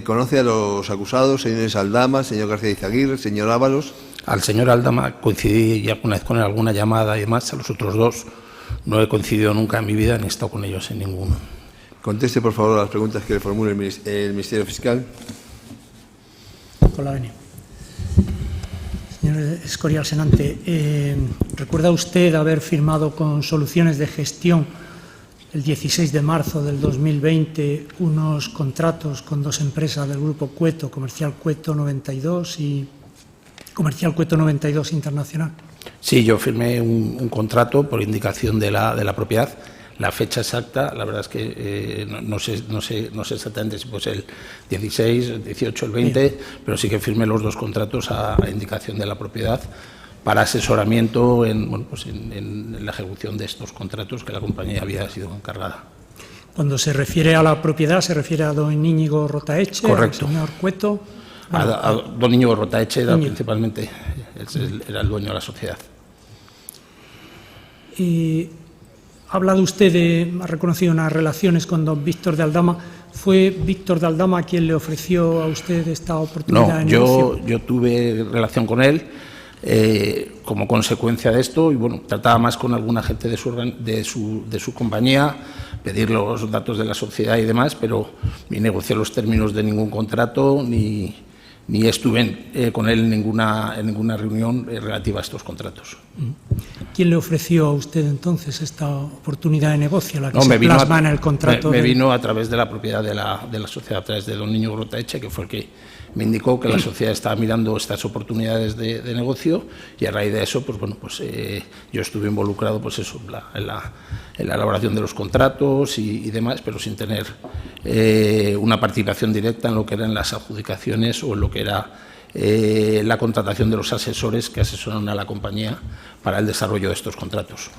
¿conoce a los acusados, señores Aldama, señor García Izaguirre, señor Ábalos? Al señor Aldama coincidí ya alguna vez con él, alguna llamada y demás. A los otros dos no he coincidido nunca en mi vida, ni he estado con ellos en ninguno. Conteste, por favor, a las preguntas que le formule el Ministerio Fiscal. Con la venia. Señor Escorial Senante, ¿recuerda usted haber firmado con Soluciones de Gestión el 16 de marzo del 2020 unos contratos con dos empresas del Grupo Cueto, Comercial Cueto 92 y Comercial Cueto 92 Internacional. Sí, yo firmé un contrato por indicación de la propiedad. La fecha exacta, la verdad es que no sé exactamente si fue el 16, el 18, el 20, bien, pero sí que firmé los dos contratos a indicación de la propiedad para asesoramiento en la ejecución de estos contratos que la compañía había sido encargada. Cuando se refiere a la propiedad, se refiere a don Íñigo Rotaeche, correcto, al señor Cueto. A don Íñigo Rotaeche era principalmente, era el dueño de la sociedad. Y ha hablado usted ha reconocido unas relaciones con don Víctor de Aldama. ¿Fue Víctor de Aldama quien le ofreció a usted esta oportunidad de negocio? Yo tuve relación con él como consecuencia de esto y bueno, trataba más con alguna gente de su compañía, pedir los datos de la sociedad y demás, pero ni negocié los términos de ningún contrato ni estuve con él en ninguna reunión relativa a estos contratos. ¿Quién le ofreció a usted entonces esta oportunidad de negocio, la que se plasma en el contrato? Me vino a través de la propiedad de la sociedad, a través de don Íñigo Rotaeche, que fue el que me indicó que la sociedad estaba mirando estas oportunidades de negocio y a raíz de eso, yo estuve involucrado en la elaboración de los contratos y demás, pero sin tener una participación directa en lo que eran las adjudicaciones o en lo que era la contratación de los asesores que asesoran a la compañía para el desarrollo de estos contratos.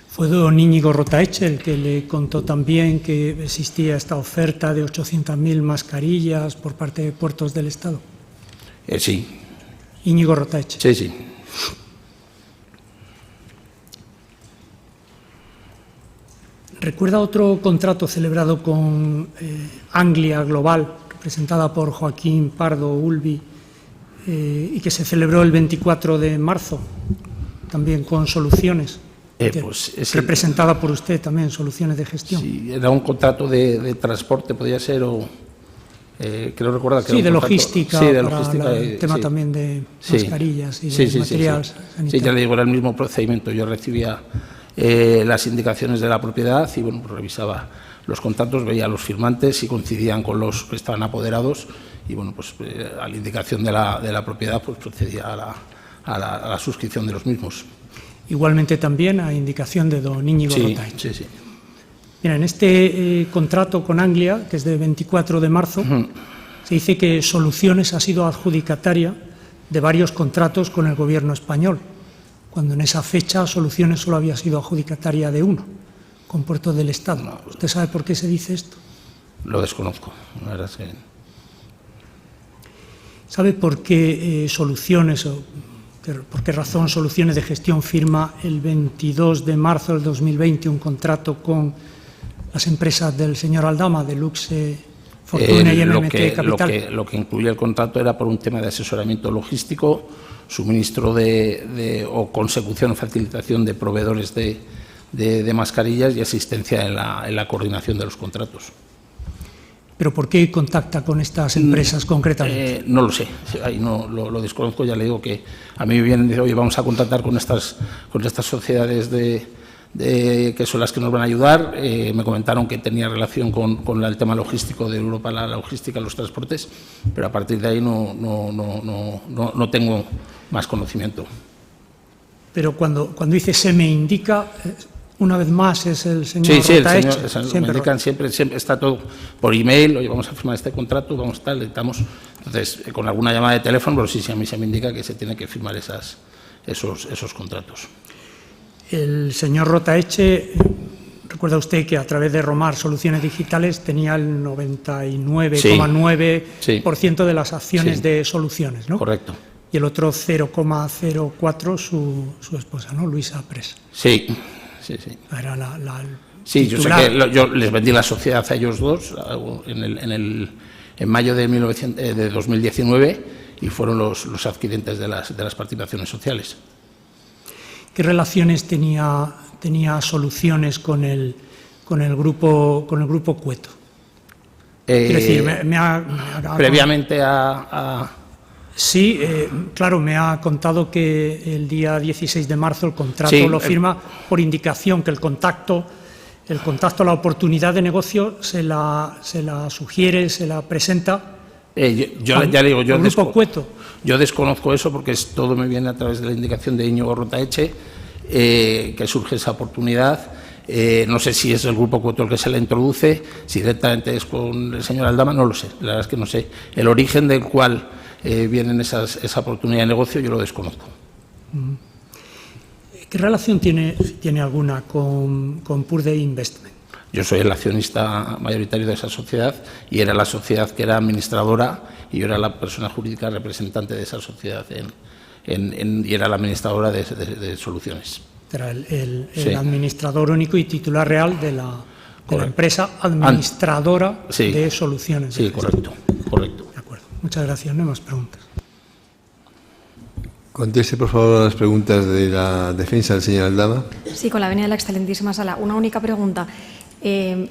¿Fue don Íñigo Rotaeche el que le contó también que existía esta oferta de 800.000 mascarillas por parte de Puertos del Estado? Sí. Íñigo Rotaeche. Sí, sí. ¿Recuerda otro contrato celebrado con Anglia Global, representada por Joaquín Pardo Ulvi, y que se celebró el 24 de marzo, también con Soluciones? Representada por usted también, Soluciones de Gestión. Sí, era un contrato de transporte, podía ser, o creo recordar que sí, era de un contrato, logística, sí, de para logística, el tema también de mascarillas y de material sanitario. Sí, ya le digo, era el mismo procedimiento. Yo recibía las indicaciones de la propiedad y bueno, pues revisaba los contratos, veía los firmantes si coincidían con los que estaban apoderados y bueno, pues a la indicación de la propiedad pues procedía a la suscripción de los mismos. Igualmente también a indicación de don Íñigo Rotaeche. Sí. Mira, en este contrato con Anglia, que es de 24 de marzo, se dice que Soluciones ha sido adjudicataria de varios contratos con el gobierno español, cuando en esa fecha Soluciones solo había sido adjudicataria de uno, con Puertos del Estado. No, ¿usted sabe por qué se dice esto? Lo desconozco, la verdad es que... ¿Sabe por qué Soluciones, o por qué razón Soluciones de Gestión firma el 22 de marzo del 2020 un contrato con las empresas del señor Aldama, de Luxe, Fortuna y MMT Capital? Lo que incluía el contrato era por un tema de asesoramiento logístico, suministro o consecución o facilitación de proveedores de mascarillas y asistencia en la coordinación de los contratos. ¿Pero por qué contacta con estas empresas concretamente? No lo sé, ahí no lo desconozco. Ya le digo que a mí me vienen y dicen, oye, vamos a contactar con estas sociedades que son las que nos van a ayudar. Me comentaron que tenía relación con el tema logístico de Europa, la logística, los transportes, pero a partir de ahí no tengo más conocimiento. Pero cuando dice se me indica... Una vez más es el señor Rotaeche. Sí, me indican siempre está todo por email, oye, vamos a firmar este contrato, vamos a tal, editamos. Entonces, con alguna llamada de teléfono, pero sí, a mí se me indica que se tiene que firmar esos contratos. El señor Rotaeche, recuerda usted que a través de Romar Soluciones Digitales tenía el 99,9% de las acciones de Soluciones, ¿no? Correcto. Y el otro 0,04 su esposa, ¿no? Luisa Pres. Sí. Era sí, yo sé que yo les vendí la sociedad a ellos dos en mayo de 2019 y fueron los adquirentes de las participaciones sociales. ¿Qué relaciones tenía Soluciones con el grupo Cueto? Quiero decir, previamente a Sí, claro, me ha contado que el día 16 de marzo el contrato lo firma por indicación, que el contacto, la oportunidad de negocio se la sugiere, se la presenta Ya le digo, al Grupo Cueto. Yo desconozco eso porque todo me viene a través de la indicación de Íñigo Rotaeche, que surge esa oportunidad. No sé si es el Grupo Cueto el que se la introduce, si directamente es con el señor Aldama, no lo sé. La verdad es que no sé. El origen del cual vienen esa oportunidad de negocio yo lo desconozco. ¿Qué relación tiene alguna con Purde Investment? Yo soy el accionista mayoritario de esa sociedad y era la sociedad que era administradora y yo era la persona jurídica representante de esa sociedad y era la administradora de soluciones. Era el Sí. administrador único y titular real de la empresa administradora de soluciones. Sí, correcto. De acuerdo. Muchas gracias. No hay más preguntas. Conteste, por favor, a las preguntas de la defensa del señor Aldama. Sí, con la venia de la excelentísima sala. Una única pregunta.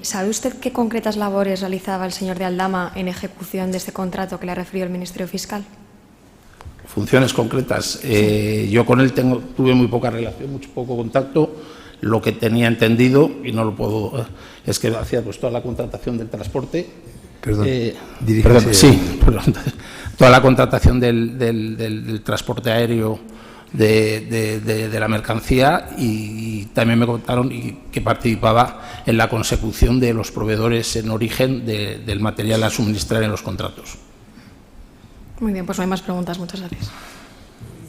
¿Sabe usted qué concretas labores realizaba el señor de Aldama en ejecución de este contrato que le ha referido el Ministerio Fiscal? Funciones concretas. Yo con él tuve muy poca relación, mucho poco contacto. Lo que tenía entendido, y no lo puedo, es que hacía pues toda la contratación del transporte. Perdón, toda la contratación del transporte aéreo de la mercancía y también me contaron que participaba en la consecución de los proveedores en origen del material a suministrar en los contratos. Muy bien, pues no hay más preguntas. Muchas gracias.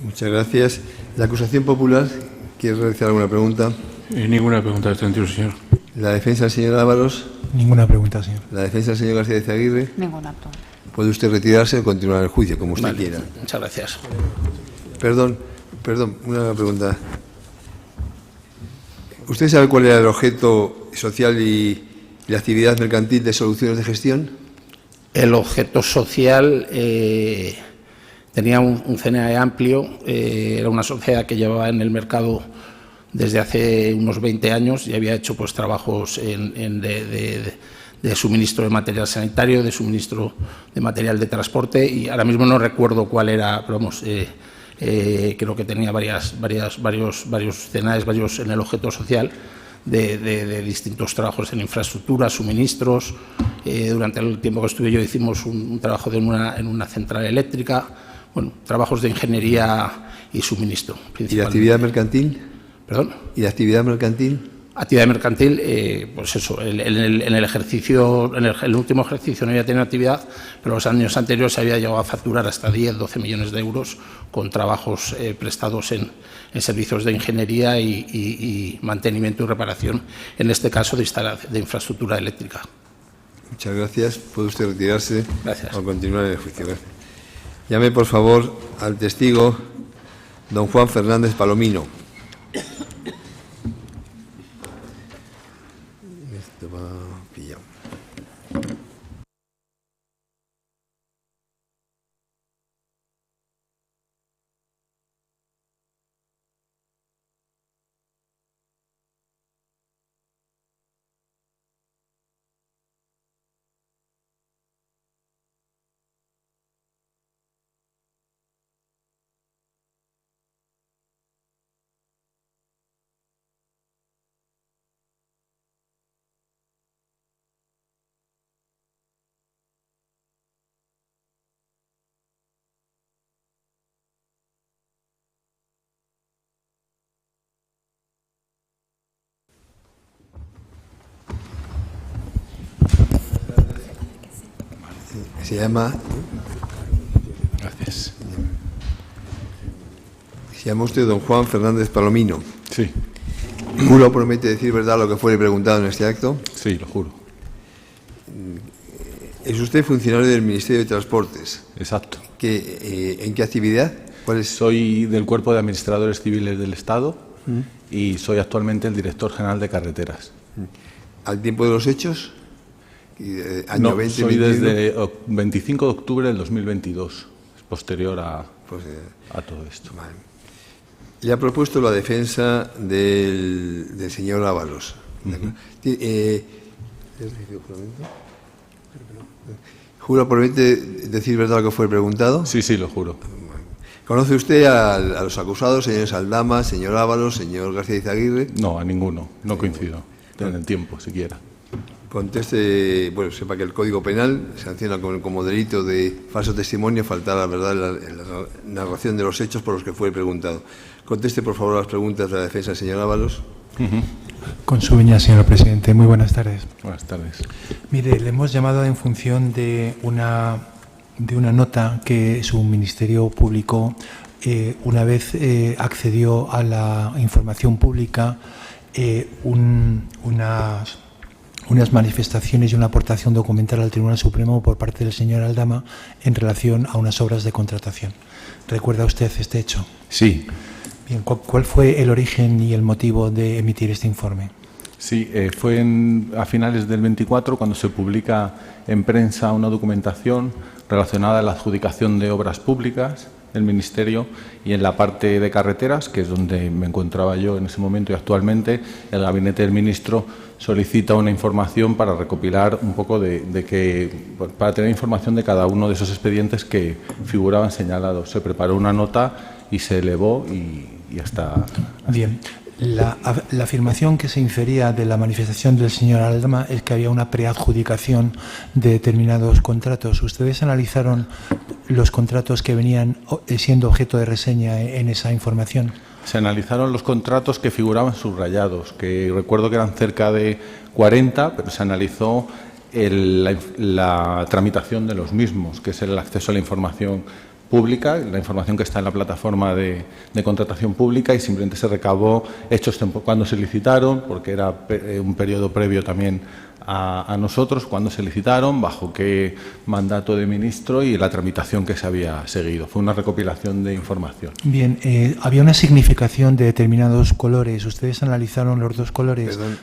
Muchas gracias. La acusación popular, ¿quiere realizar alguna pregunta? Ninguna pregunta, excelentísimo señor. La defensa del señor Ábalos. Ninguna pregunta, señor. La defensa del señor García de Izaguirre. Ninguna pregunta. Puede usted retirarse o continuar el juicio, como usted quiera. Muchas gracias. Perdón, una pregunta. ¿Usted sabe cuál era el objeto social y la actividad mercantil de Soluciones de Gestión? El objeto social tenía un CNAE amplio, era una sociedad que llevaba en el mercado desde hace unos 20 años y había hecho pues trabajos de suministro de material sanitario, de suministro de material de transporte y ahora mismo no recuerdo cuál era, pero vamos, creo que tenía varios CNAEs, varios en el objeto social de distintos trabajos en infraestructura, suministros. Durante el tiempo que estuve yo hicimos un trabajo en una central eléctrica, bueno, trabajos de ingeniería y suministro. ¿Y la actividad mercantil? ¿Perdón? ¿Y la actividad mercantil? Actividad mercantil, pues eso, en el ejercicio, en el último ejercicio no había tenido actividad, pero los años anteriores se había llegado a facturar hasta 10-12 millones de euros con trabajos prestados en servicios de ingeniería y mantenimiento y reparación, en este caso de infraestructura eléctrica. Muchas gracias. Puede usted retirarse. Gracias. O continuar el juicio. Gracias. Llame, por favor, al testigo don Juan Fernández Palomino. Esto va pillado. Se llama... Gracias. Se llama usted don Juan Fernández Palomino. Sí. ¿Juro o promete decir verdad lo que fuere preguntado en este acto? Sí, lo juro. ¿Es usted funcionario del Ministerio de Transportes? Exacto. ¿En qué actividad? ¿Cuál es? Soy del Cuerpo de Administradores Civiles del Estado y soy actualmente el director general de carreteras. ¿Al tiempo de los hechos? ¿Año No, 20, soy 21? desde 25 de octubre del 2022, posterior a todo esto. Vale. Le ha propuesto la defensa del señor Ábalos. ¿Jura promete decir verdad lo que fue preguntado? Sí, sí, lo juro. ¿Conoce usted a los acusados, señores Aldama, señor Ábalos, señor García de Izaguirre? No, a ninguno. No coincido. En el tiempo, siquiera. Conteste, bueno, sepa que el Código Penal sanciona como delito de falso testimonio faltar a la verdad en la narración de los hechos por los que fue preguntado. Conteste, por favor, las preguntas de la defensa, señor Ábalos. Con su venia, señor presidente. Muy buenas tardes. Buenas tardes. Mire, le hemos llamado en función de una nota que su ministerio publicó una vez accedió a la información pública unas manifestaciones y una aportación documental al Tribunal Supremo por parte del señor Aldama en relación a unas obras de contratación. ¿Recuerda usted este hecho? Sí. Bien, ¿cuál fue el origen y el motivo de emitir este informe? Sí, fue a finales del 24 cuando se publica en prensa una documentación relacionada a la adjudicación de obras públicas del Ministerio, y en la parte de carreteras, que es donde me encontraba yo en ese momento y actualmente, el Gabinete del Ministro solicita una información para recopilar un poco para tener información de cada uno de esos expedientes que figuraban señalados. Se preparó una nota y se elevó y hasta... Bien. La afirmación que se infería de la manifestación del señor Aldama es que había una preadjudicación de determinados contratos. ¿Ustedes analizaron los contratos que venían siendo objeto de reseña en esa información? Se analizaron los contratos que figuraban subrayados, que recuerdo que eran cerca de 40, pero se analizó la tramitación de los mismos, que es el acceso a la información pública, la información que está en la plataforma de contratación pública, y simplemente se recabó hechos cuando se licitaron, porque era un periodo previo también a nosotros, cuando se licitaron, bajo qué mandato de ministro y la tramitación que se había seguido. Fue una recopilación de información. Bien, había una significación de determinados colores. ¿Ustedes analizaron los dos colores? Perdón,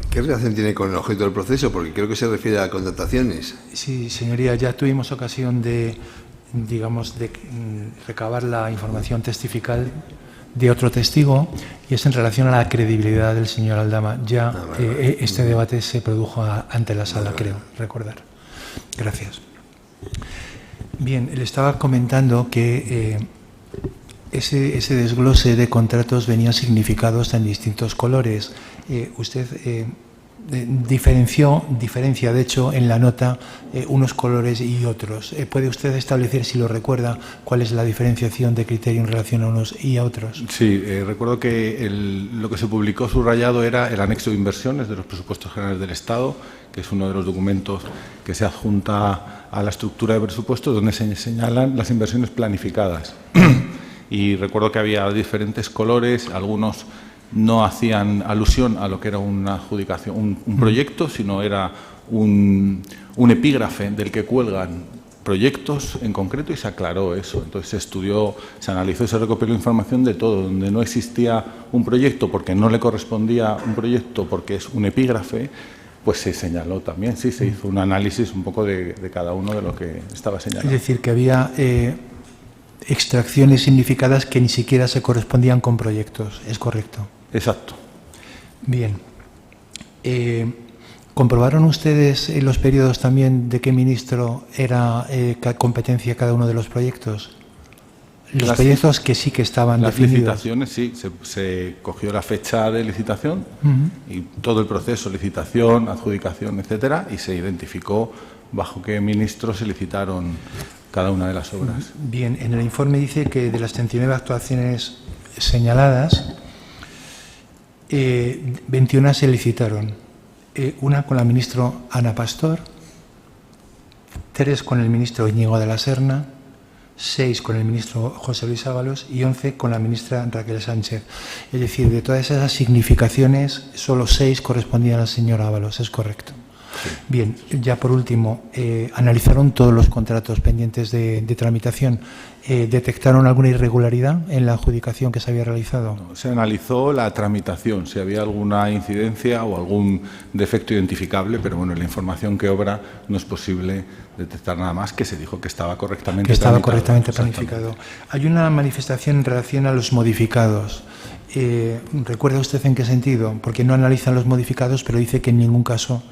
¿qué relación tiene con el objeto del proceso? Porque creo que se refiere a contrataciones. Sí, señoría, ya tuvimos ocasión de recabar la información testifical de otro testigo, y es en relación a la credibilidad del señor Aldama. Ya este debate se produjo ante la sala, creo recordar. Gracias. Bien, le estaba comentando que ese desglose de contratos venía significados en distintos colores. Usted diferencia, de hecho, en la nota unos colores y otros. ¿Puede usted establecer, si lo recuerda, cuál es la diferenciación de criterio en relación a unos y a otros? Sí, recuerdo que lo que se publicó subrayado era el anexo de inversiones de los presupuestos generales del Estado, que es uno de los documentos que se adjunta a la estructura de presupuestos, donde se señalan las inversiones planificadas. Y recuerdo que había diferentes colores, algunos no hacían alusión a lo que era una adjudicación, un proyecto, sino era un epígrafe del que cuelgan proyectos en concreto, y se aclaró eso. Entonces se estudió, se analizó y se recopiló información de todo. Donde no existía un proyecto porque no le correspondía un proyecto porque es un epígrafe, pues se señaló también. Sí, se hizo un análisis un poco de cada uno de lo que estaba señalado. Es decir, que había extracciones significadas que ni siquiera se correspondían con proyectos. ¿Es correcto? Exacto. Bien. ¿Comprobaron ustedes en los periodos también de qué ministro era competencia cada uno de los proyectos? Los proyectos que sí que estaban definidos. Las licitaciones, sí, se cogió la fecha de licitación y todo el proceso, licitación, adjudicación, etcétera, y se identificó bajo qué ministro se licitaron cada una de las obras. Bien, en el informe dice que de las 39 actuaciones señaladas, 21 se licitaron, una con la ministra Ana Pastor, 3 con el ministro Íñigo de la Serna, 6 con el ministro José Luis Ábalos y 11 con la ministra Raquel Sánchez. Es decir, de todas esas significaciones, solo 6 correspondían al señor Ábalos. ¿Es correcto? Sí. Bien, ya por último, analizaron todos los contratos pendientes de tramitación. ¿Detectaron alguna irregularidad en la adjudicación que se había realizado? No, se analizó la tramitación, si había alguna incidencia o algún defecto identificable, pero bueno, en la información que obra no es posible detectar nada más, que se dijo que estaba correctamente planificado. Hay una manifestación en relación a los modificados. ¿Recuerda usted en qué sentido? Porque no analizan los modificados, pero dice que en ningún caso,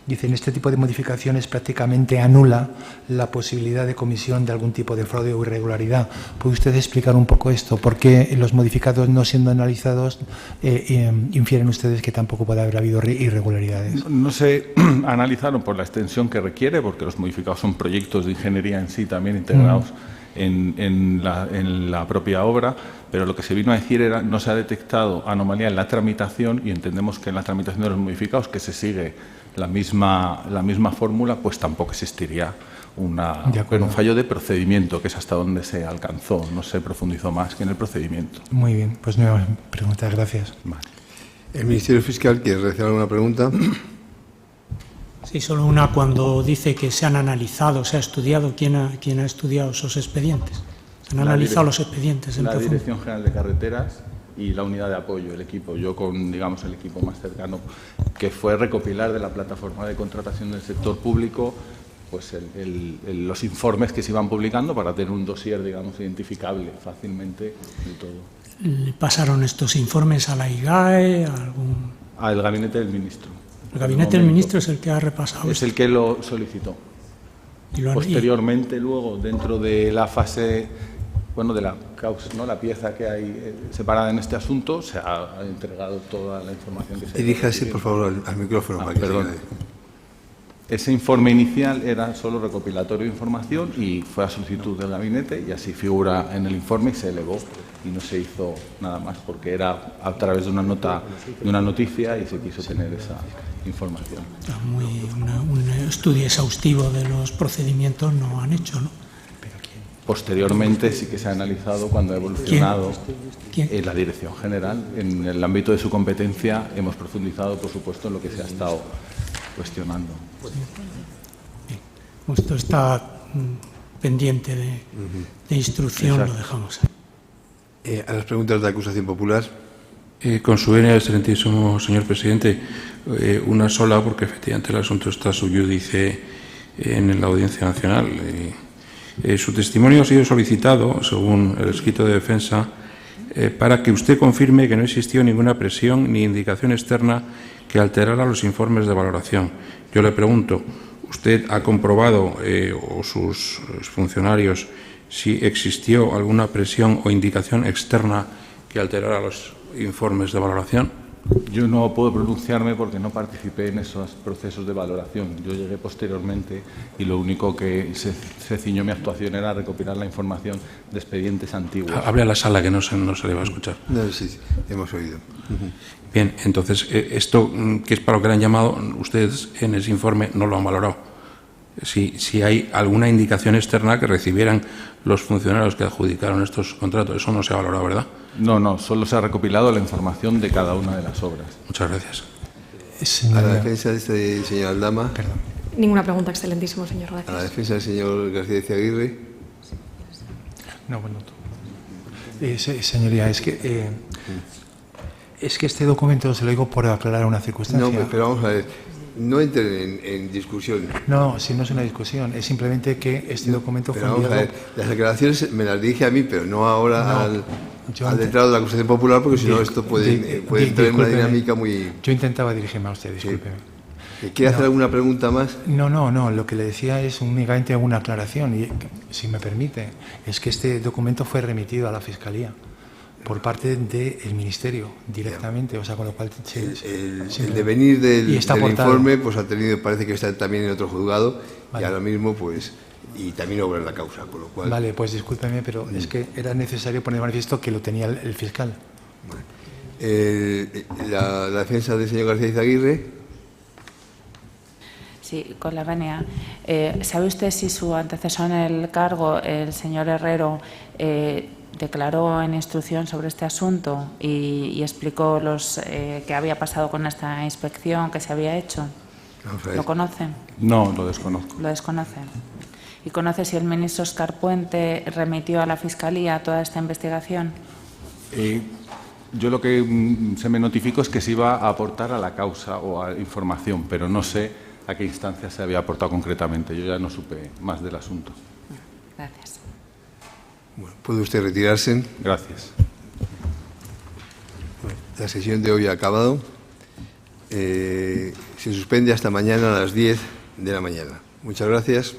dice en este tipo de modificaciones prácticamente anula la posibilidad de comisión de algún tipo de fraude o irregularidad. ¿Puede usted explicar un poco esto? ¿Por qué los modificados no siendo analizados infieren ustedes que tampoco puede haber habido irregularidades? No se analizaron por la extensión que requiere, porque los modificados son proyectos de ingeniería en sí también integrados en la propia obra, pero lo que se vino a decir era no se ha detectado anomalía en la tramitación y entendemos que en la tramitación de los modificados, que se sigue la misma fórmula, pues tampoco existiría un fallo de procedimiento, que es hasta donde se alcanzó, no se profundizó más que en el procedimiento. Muy bien, pues no hay preguntas, gracias. Vale. ¿El Ministerio Fiscal quiere realizar alguna pregunta? Sí, solo una. Cuando dice que se han analizado, se ha estudiado, ¿quién ha estudiado esos expedientes? ¿Se han analizado los expedientes en la profundo? Dirección General de Carreteras y la unidad de apoyo, el equipo, yo con, digamos, el equipo más cercano, que fue recopilar de la plataforma de contratación del sector público pues los informes que se iban publicando para tener un dossier, digamos, identificable fácilmente de todo. ¿Le pasaron estos informes a la IGAE? Al gabinete del ministro. El gabinete del ministro es el que ha repasado. Es el que lo solicitó. Posteriormente, luego, dentro de la fase, bueno, de la causa, ¿no?, la pieza que hay separada en este asunto, se ha entregado toda la información que se... Diríjase, por favor, al micrófono. Para que perdón. Ese informe inicial era solo recopilatorio de información y fue a solicitud del gabinete y así figura en el informe y se elevó y no se hizo nada más porque era a través de una noticia y se quiso tener esa información. Un estudio exhaustivo de los procedimientos no han hecho, ¿no? Posteriormente sí que se ha analizado cuando ha evolucionado la Dirección General. En el ámbito de su competencia hemos profundizado, por supuesto, en lo que se ha estado cuestionando. Esto está pendiente de instrucción. Exacto. Lo dejamos ahí. A las preguntas de acusación popular. Con su venia, excelentísimo señor presidente, una sola, porque efectivamente el asunto está sub iudice en la Audiencia Nacional. Su testimonio ha sido solicitado, según el escrito de defensa, para que usted confirme que no existió ninguna presión ni indicación externa que alterara los informes de valoración. Yo le pregunto, ¿usted ha comprobado, o sus funcionarios, si existió alguna presión o indicación externa que alterara los informes de valoración? Yo no puedo pronunciarme porque no participé en esos procesos de valoración. Yo llegué posteriormente y lo único que se ciñó mi actuación era recopilar la información de expedientes antiguos. Hable a la sala, que no se le va a escuchar. No, sí, hemos oído. Bien, entonces, esto que es para lo que le han llamado, ustedes en ese informe no lo han valorado. Si hay alguna indicación externa que recibieran los funcionarios que adjudicaron estos contratos, eso no se ha valorado, ¿verdad? No, solo se ha recopilado la información de cada una de las obras. Muchas gracias. A la defensa de este señor Aldama. Perdón. Ninguna pregunta, excelentísimo señor. Gracias. A la defensa del señor García de Aguirre. No, bueno. Señoría, es que este documento se lo digo por aclarar una circunstancia. No, pero vamos a ver. No entren en discusión. No, si no es una discusión, es simplemente que este documento fue enviado... Vamos a ver, las declaraciones me las dirige a mí, pero no ahora al letrado de la acusación popular, porque si no esto puede entrar en una dinámica muy... Yo intentaba dirigirme a usted, discúlpeme. ¿Quiere hacer alguna pregunta más? No, lo que le decía es únicamente una aclaración, y si me permite, es que este documento fue remitido a la Fiscalía por parte del Ministerio directamente, o sea, con lo cual el devenir del informe pues ha tenido, parece que está también en otro juzgado, vale. Y ahora mismo pues y también obra en la causa, con lo cual... Vale, pues discúlpeme, pero es que era necesario poner de manifiesto que lo tenía el fiscal. La defensa del señor García Izaguirre. Sí, con la venia. ¿Sabe usted si su antecesor en el cargo, el señor Herrero, declaró en instrucción sobre este asunto y explicó qué había pasado con esta inspección que se había hecho? ¿Lo conocen? No, lo desconozco. ¿Lo desconocen? ¿Y conoce si el ministro Óscar Puente remitió a la Fiscalía toda esta investigación? Yo lo que se me notificó es que se iba a aportar a la causa o a información, pero no sé a qué instancia se había aportado concretamente. Yo ya no supe más del asunto. Gracias. Bueno, puede usted retirarse. Gracias. La sesión de hoy ha acabado. Se suspende hasta mañana a las 10 de la mañana. Muchas gracias.